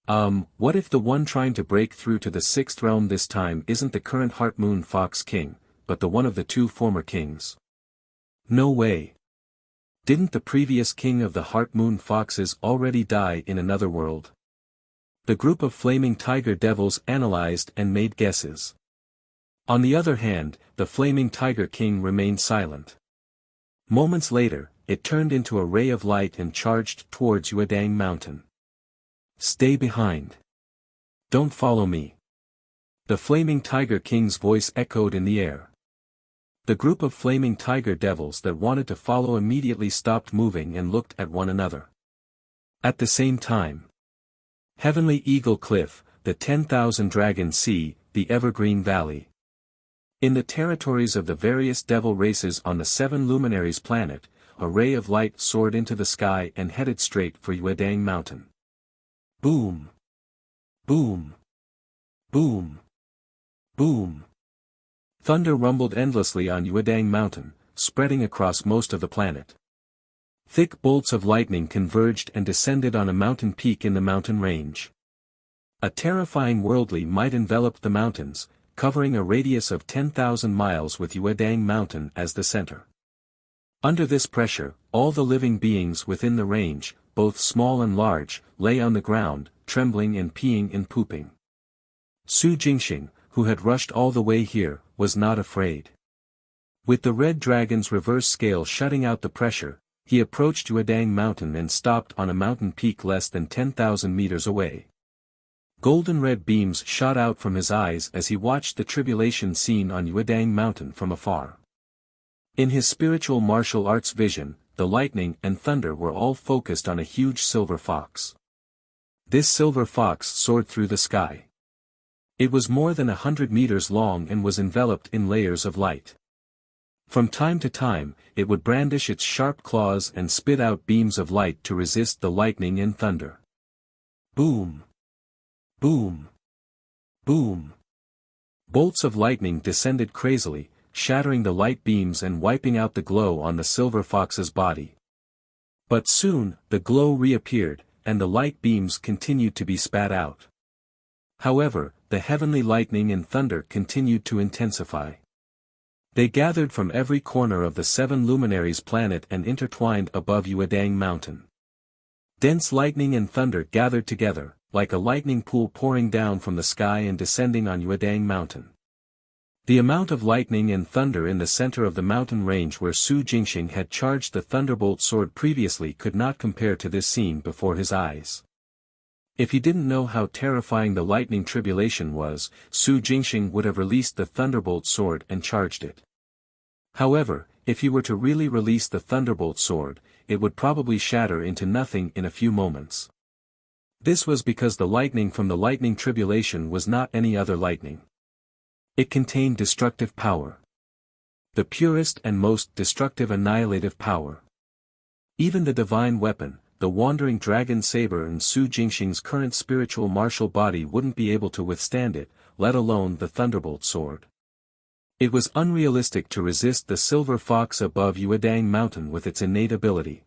What if the one trying to break through to the Sixth Realm this time isn't the current Heart Moon Fox King, but the one of the two former kings? No way. Didn't the previous king of the Heart Moon Foxes already die in another world? The group of flaming tiger devils analyzed and made guesses. On the other hand, the flaming Tiger King remained silent. Moments later, it turned into a ray of light and charged towards Yuedang Mountain. Stay behind. Don't follow me. The flaming Tiger King's voice echoed in the air. The group of flaming tiger devils that wanted to follow immediately stopped moving and looked at one another. At the same time, Heavenly Eagle Cliff, the 10,000 Dragon Sea, the Evergreen Valley. In the territories of the various devil races on the Seven Luminaries planet, a ray of light soared into the sky and headed straight for Yuedang Mountain. Boom! Boom! Boom! Boom! Thunder rumbled endlessly on Yuedang Mountain, spreading across most of the planet. Thick bolts of lightning converged and descended on a mountain peak in the mountain range. A terrifying worldly might enveloped the mountains, covering a radius of 10,000 miles with Yuedang Mountain as the center. Under this pressure, all the living beings within the range, both small and large, lay on the ground, trembling and peeing and pooping. Su Jingxing, who had rushed all the way here, was not afraid. With the red dragon's reverse scale shutting out the pressure, he approached Yuedang Mountain and stopped on a mountain peak less than 10,000 meters away. Golden red beams shot out from his eyes as he watched the tribulation scene on Yuedang Mountain from afar. In his spiritual martial arts vision, the lightning and thunder were all focused on a huge silver fox. This silver fox soared through the sky. It was more than 100 meters long and was enveloped in layers of light. From time to time, it would brandish its sharp claws and spit out beams of light to resist the lightning and thunder. Boom! Boom! Boom! Bolts of lightning descended crazily, shattering the light beams and wiping out the glow on the silver fox's body. But soon, the glow reappeared, and the light beams continued to be spat out. However, the heavenly lightning and thunder continued to intensify. They gathered from every corner of the Seven Luminaries planet and intertwined above Yuedang Mountain. Dense lightning and thunder gathered together, like a lightning pool pouring down from the sky and descending on Yuedang Mountain. The amount of lightning and thunder in the center of the mountain range where Su Jingxing had charged the thunderbolt sword previously could not compare to this scene before his eyes. If he didn't know how terrifying the lightning tribulation was, Su Jingxing would have released the thunderbolt sword and charged it. However, if he were to really release the thunderbolt sword, it would probably shatter into nothing in a few moments. This was because the lightning from the lightning tribulation was not any other lightning. It contained destructive power. The purest and most destructive annihilative power. Even the divine weapon, the wandering dragon saber and Su Jingxing's current spiritual martial body wouldn't be able to withstand it, let alone the thunderbolt sword. It was unrealistic to resist the silver fox above Yuedang Mountain with its innate ability.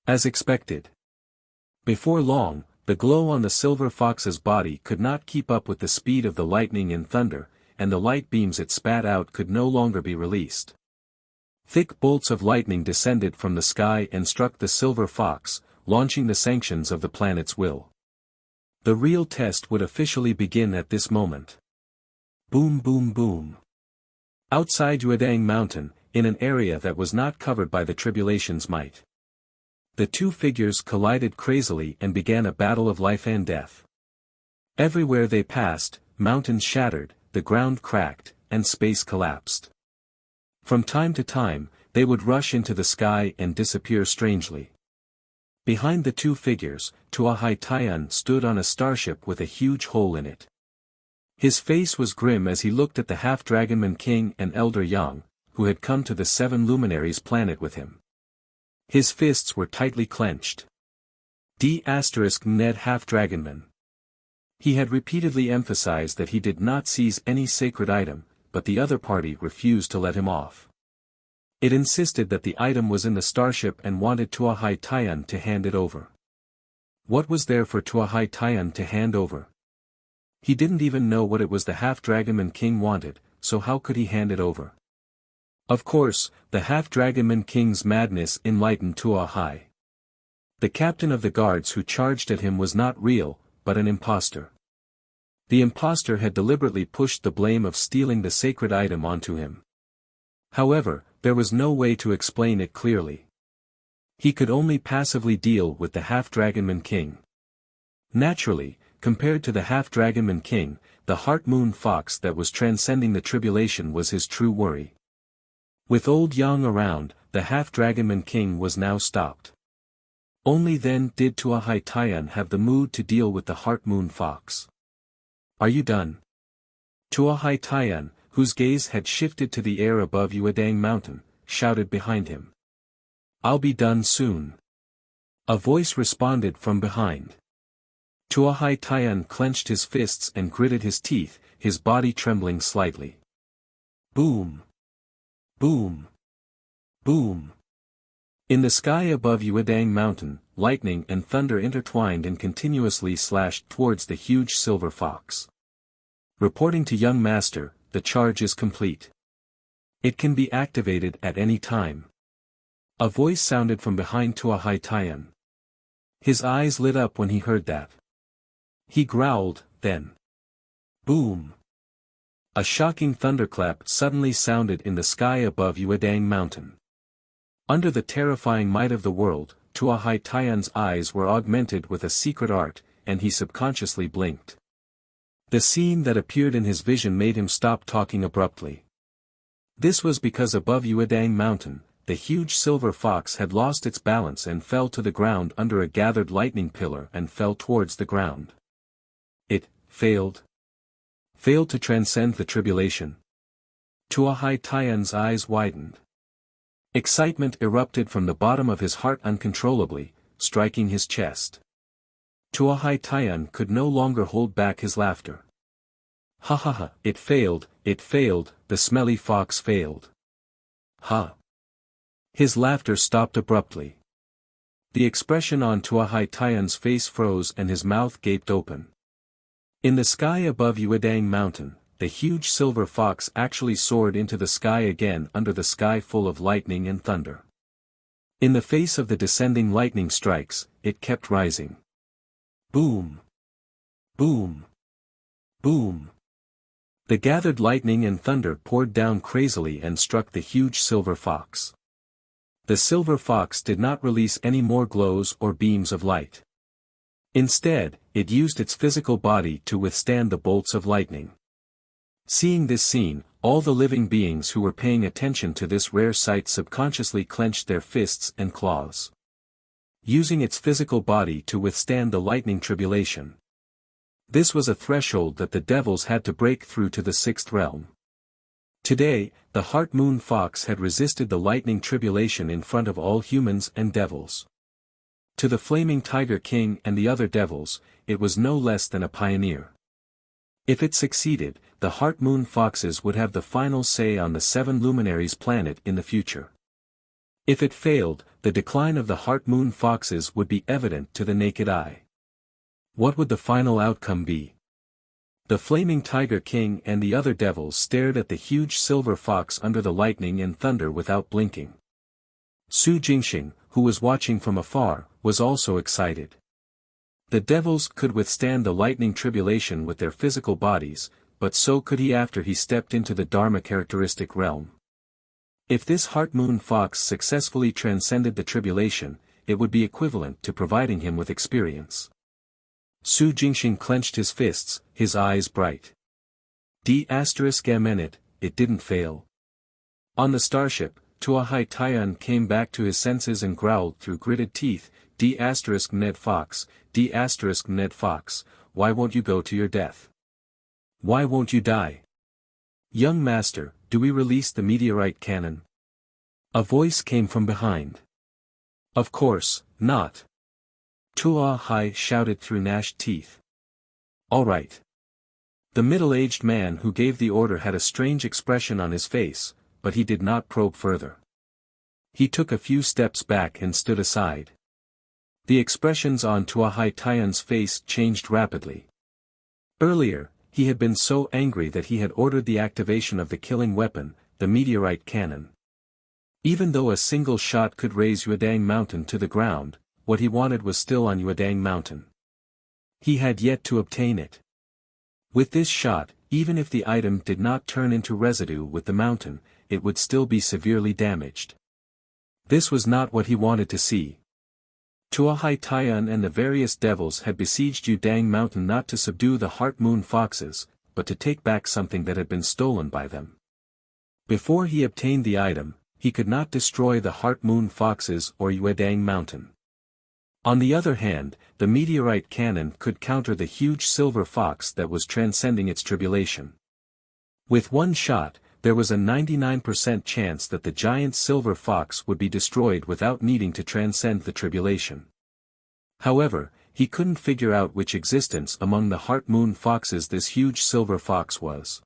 As expected. Before long, the glow on the silver fox's body could not keep up with the speed of the lightning and thunder, and the light beams it spat out could no longer be released. Thick bolts of lightning descended from the sky and struck the silver fox, launching the sanctions of the planet's will. The real test would officially begin at this moment. Boom boom boom. Outside Yuedang Mountain, in an area that was not covered by the tribulation's might, the two figures collided crazily and began a battle of life and death. Everywhere they passed, mountains shattered, the ground cracked, and space collapsed. From time to time, they would rush into the sky and disappear strangely. Behind the two figures, Tuahai Taiyan stood on a starship with a huge hole in it. His face was grim as he looked at the half-dragonman king and elder Yang, who had come to the Seven Luminaries planet with him. His fists were tightly clenched. Ned half-dragonman. He had repeatedly emphasized that he did not seize any sacred item, but the other party refused to let him off. It insisted that the item was in the starship and wanted Tuahai Taiyan to hand it over. What was there for Tuahai Taiyan to hand over? He didn't even know what it was the half-dragonman king wanted, so how could he hand it over? Of course, the half-dragonman king's madness enlightened Tuahai. The captain of the guards who charged at him was not real, but an impostor. The impostor had deliberately pushed the blame of stealing the sacred item onto him. However, there was no way to explain it clearly. He could only passively deal with the half-dragonman king. Naturally, compared to the half-dragonman king, the heart-moon fox that was transcending the tribulation was his true worry. With old Yang around, the half-dragonman king was now stopped. Only then did Tuahai Taiyan have the mood to deal with the heart-moon fox. Are you done? Tuahai Taiyan, whose gaze had shifted to the air above Yuedang Mountain, shouted behind him. I'll be done soon. A voice responded from behind. Tuahai Taiyan clenched his fists and gritted his teeth, his body trembling slightly. Boom! Boom! Boom! In the sky above Yuedang Mountain, lightning and thunder intertwined and continuously slashed towards the huge silver fox. Reporting to young master, the charge is complete. It can be activated at any time. A voice sounded from behind Tuahai Taiyan. His eyes lit up when he heard that. He growled, then. Boom! A shocking thunderclap suddenly sounded in the sky above Yuedang Mountain. Under the terrifying might of the world, Tuahai Taiyan's eyes were augmented with a secret art, and he subconsciously blinked. The scene that appeared in his vision made him stop talking abruptly. This was because above Yuedang Mountain, the huge silver fox had lost its balance and fell to the ground under a gathered lightning pillar and fell towards the ground. It failed. Failed to transcend the tribulation. Tuahai Taiyan's eyes widened. Excitement erupted from the bottom of his heart uncontrollably, striking his chest. Tuahai Taiyan could no longer hold back his laughter. Ha ha ha, it failed, the smelly fox failed. Ha! His laughter stopped abruptly. The expression on Tuahai Taiyan's face froze and his mouth gaped open. In the sky above Yuedang Mountain, the huge silver fox actually soared into the sky again under the sky full of lightning and thunder. In the face of the descending lightning strikes, it kept rising. Boom! Boom! Boom! The gathered lightning and thunder poured down crazily and struck the huge silver fox. The silver fox did not release any more glows or beams of light. Instead, it used its physical body to withstand the bolts of lightning. Seeing this scene, all the living beings who were paying attention to this rare sight subconsciously clenched their fists and claws. Using its physical body to withstand the lightning tribulation. This was a threshold that the devils had to break through to the sixth realm. Today, the heart-moon fox had resisted the lightning tribulation in front of all humans and devils. To the flaming tiger king and the other devils, it was no less than a pioneer. If it succeeded, the heart-moon foxes would have the final say on the Seven Luminaries planet in the future. If it failed, the decline of the heart-moon foxes would be evident to the naked eye. What would the final outcome be? The flaming Tiger King and the other devils stared at the huge silver fox under the lightning and thunder without blinking. Su Jingxing, who was watching from afar, was also excited. The devils could withstand the lightning tribulation with their physical bodies, but so could he after he stepped into the Dharma characteristic realm. If this Heart Moon Fox successfully transcended the tribulation, it would be equivalent to providing him with experience. Su Jingxing clenched his fists, his eyes bright. It didn't fail. On the starship, Tuahai Taiyan came back to his senses and growled through gritted teeth, Ned Fox, Ned Fox, why won't you go to your death? Why won't you die? Young master, do we release the meteorite cannon? A voice came from behind. Of course, not. Tuahai shouted through gnashed teeth. All right. The middle-aged man who gave the order had a strange expression on his face, but he did not probe further. He took a few steps back and stood aside. The expressions on Tuahai Taiyan's face changed rapidly. Earlier, he had been so angry that he had ordered the activation of the killing weapon, the meteorite cannon. Even though a single shot could raze Yuedang Mountain to the ground, what he wanted was still on Yuedang Mountain. He had yet to obtain it. With this shot, even if the item did not turn into residue with the mountain, it would still be severely damaged. This was not what he wanted to see. Tuahai Taiyan and the various devils had besieged Yuedang Mountain not to subdue the Heart Moon Foxes, but to take back something that had been stolen by them. Before he obtained the item, he could not destroy the Heart Moon Foxes or Yuedang Mountain. On the other hand, the meteorite cannon could counter the huge silver fox that was transcending its tribulation. With one shot, there was a 99% chance that the giant silver fox would be destroyed without needing to transcend the tribulation. However, he couldn't figure out which existence among the Heart Moon Foxes this huge silver fox was.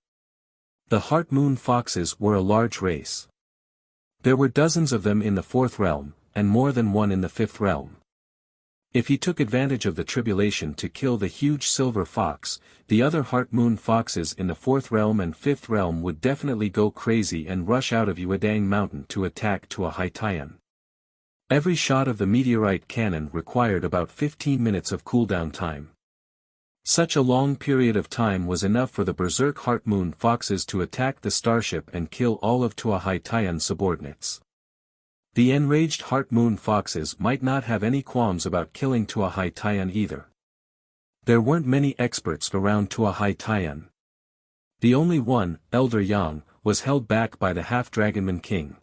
The Heart Moon Foxes were a large race. There were dozens of them in the fourth realm, and more than one in the fifth realm. If he took advantage of the tribulation to kill the huge silver fox, the other Heart Moon Foxes in the fourth realm and fifth realm would definitely go crazy and rush out of Yuedang Mountain to attack Tuahai Taiyan. Every shot of the meteorite cannon required about 15 minutes of cooldown time. Such a long period of time was enough for the Berserk Heart Moon Foxes to attack the starship and kill all of Tuahai Taiyan's subordinates. The enraged Heart Moon Foxes might not have any qualms about killing Tuahai Taiyan either. There weren't many experts around Tuahai Taiyan. The only one, Elder Yang, was held back by the Half-Dragonman King.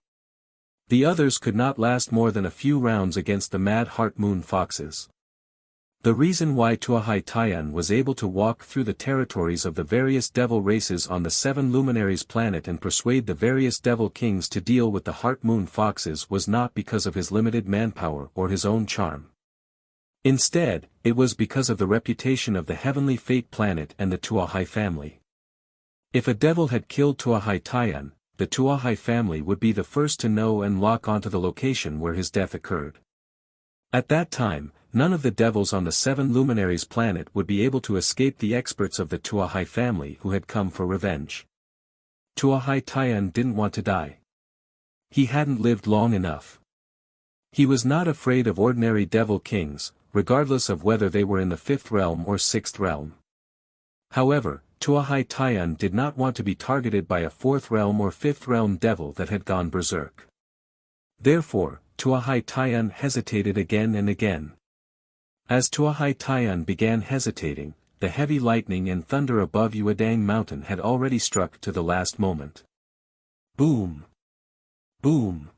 The others could not last more than a few rounds against the mad Heart Moon Foxes. The reason why Tuahai Taiyan was able to walk through the territories of the various devil races on the Seven Luminaries planet and persuade the various devil kings to deal with the Heart Moon Foxes was not because of his limited manpower or his own charm. Instead, it was because of the reputation of the Heavenly Fate planet and the Tuahai family. If a devil had killed Tuahai Taiyan, the Tuahai family would be the first to know and lock onto the location where his death occurred. At that time, none of the devils on the Seven Luminaries planet would be able to escape the experts of the Tuahai family who had come for revenge. Tuahai Taiyan didn't want to die. He hadn't lived long enough. He was not afraid of ordinary devil kings, regardless of whether they were in the fifth realm or sixth realm. However, Tuahai Taiyan did not want to be targeted by a fourth realm or fifth realm devil that had gone berserk. Therefore, Tuahai Taiyan hesitated again and again. As Tuahai Taiyan began hesitating, the heavy lightning and thunder above Yuedang Mountain had already struck to the last moment. Boom! Boom!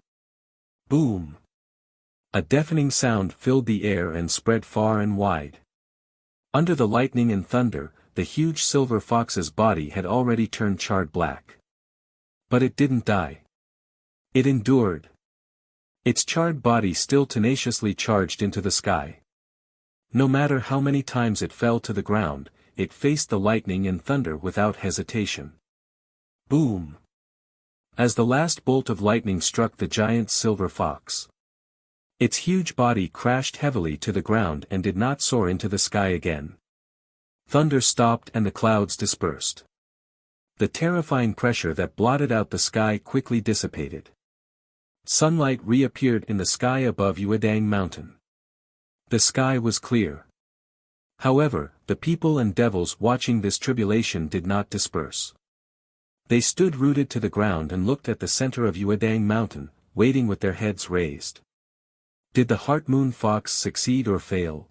Boom! A deafening sound filled the air and spread far and wide. Under the lightning and thunder, the huge silver fox's body had already turned charred black. But it didn't die. It endured. Its charred body still tenaciously charged into the sky. No matter how many times it fell to the ground, it faced the lightning and thunder without hesitation. Boom! As the last bolt of lightning struck the giant silver fox, its huge body crashed heavily to the ground and did not soar into the sky again. Thunder stopped and the clouds dispersed. The terrifying pressure that blotted out the sky quickly dissipated. Sunlight reappeared in the sky above Yuedang Mountain. The sky was clear. However, the people and devils watching this tribulation did not disperse. They stood rooted to the ground and looked at the center of Yuedang Mountain, waiting with their heads raised. Did the Heart Moon Fox succeed or fail?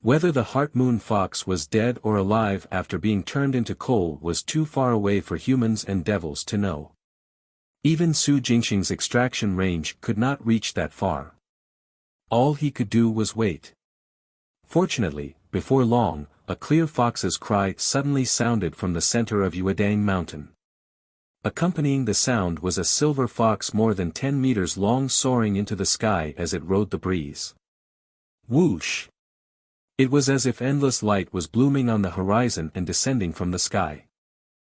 Whether the Heart Moon Fox was dead or alive after being turned into coal was too far away for humans and devils to know. Even Su Jingxing's extraction range could not reach that far. All he could do was wait. Fortunately, before long, a clear fox's cry suddenly sounded from the center of Yuedang Mountain. Accompanying the sound was a silver fox more than 10 meters long soaring into the sky as it rode the breeze. Whoosh! It was as if endless light was blooming on the horizon and descending from the sky.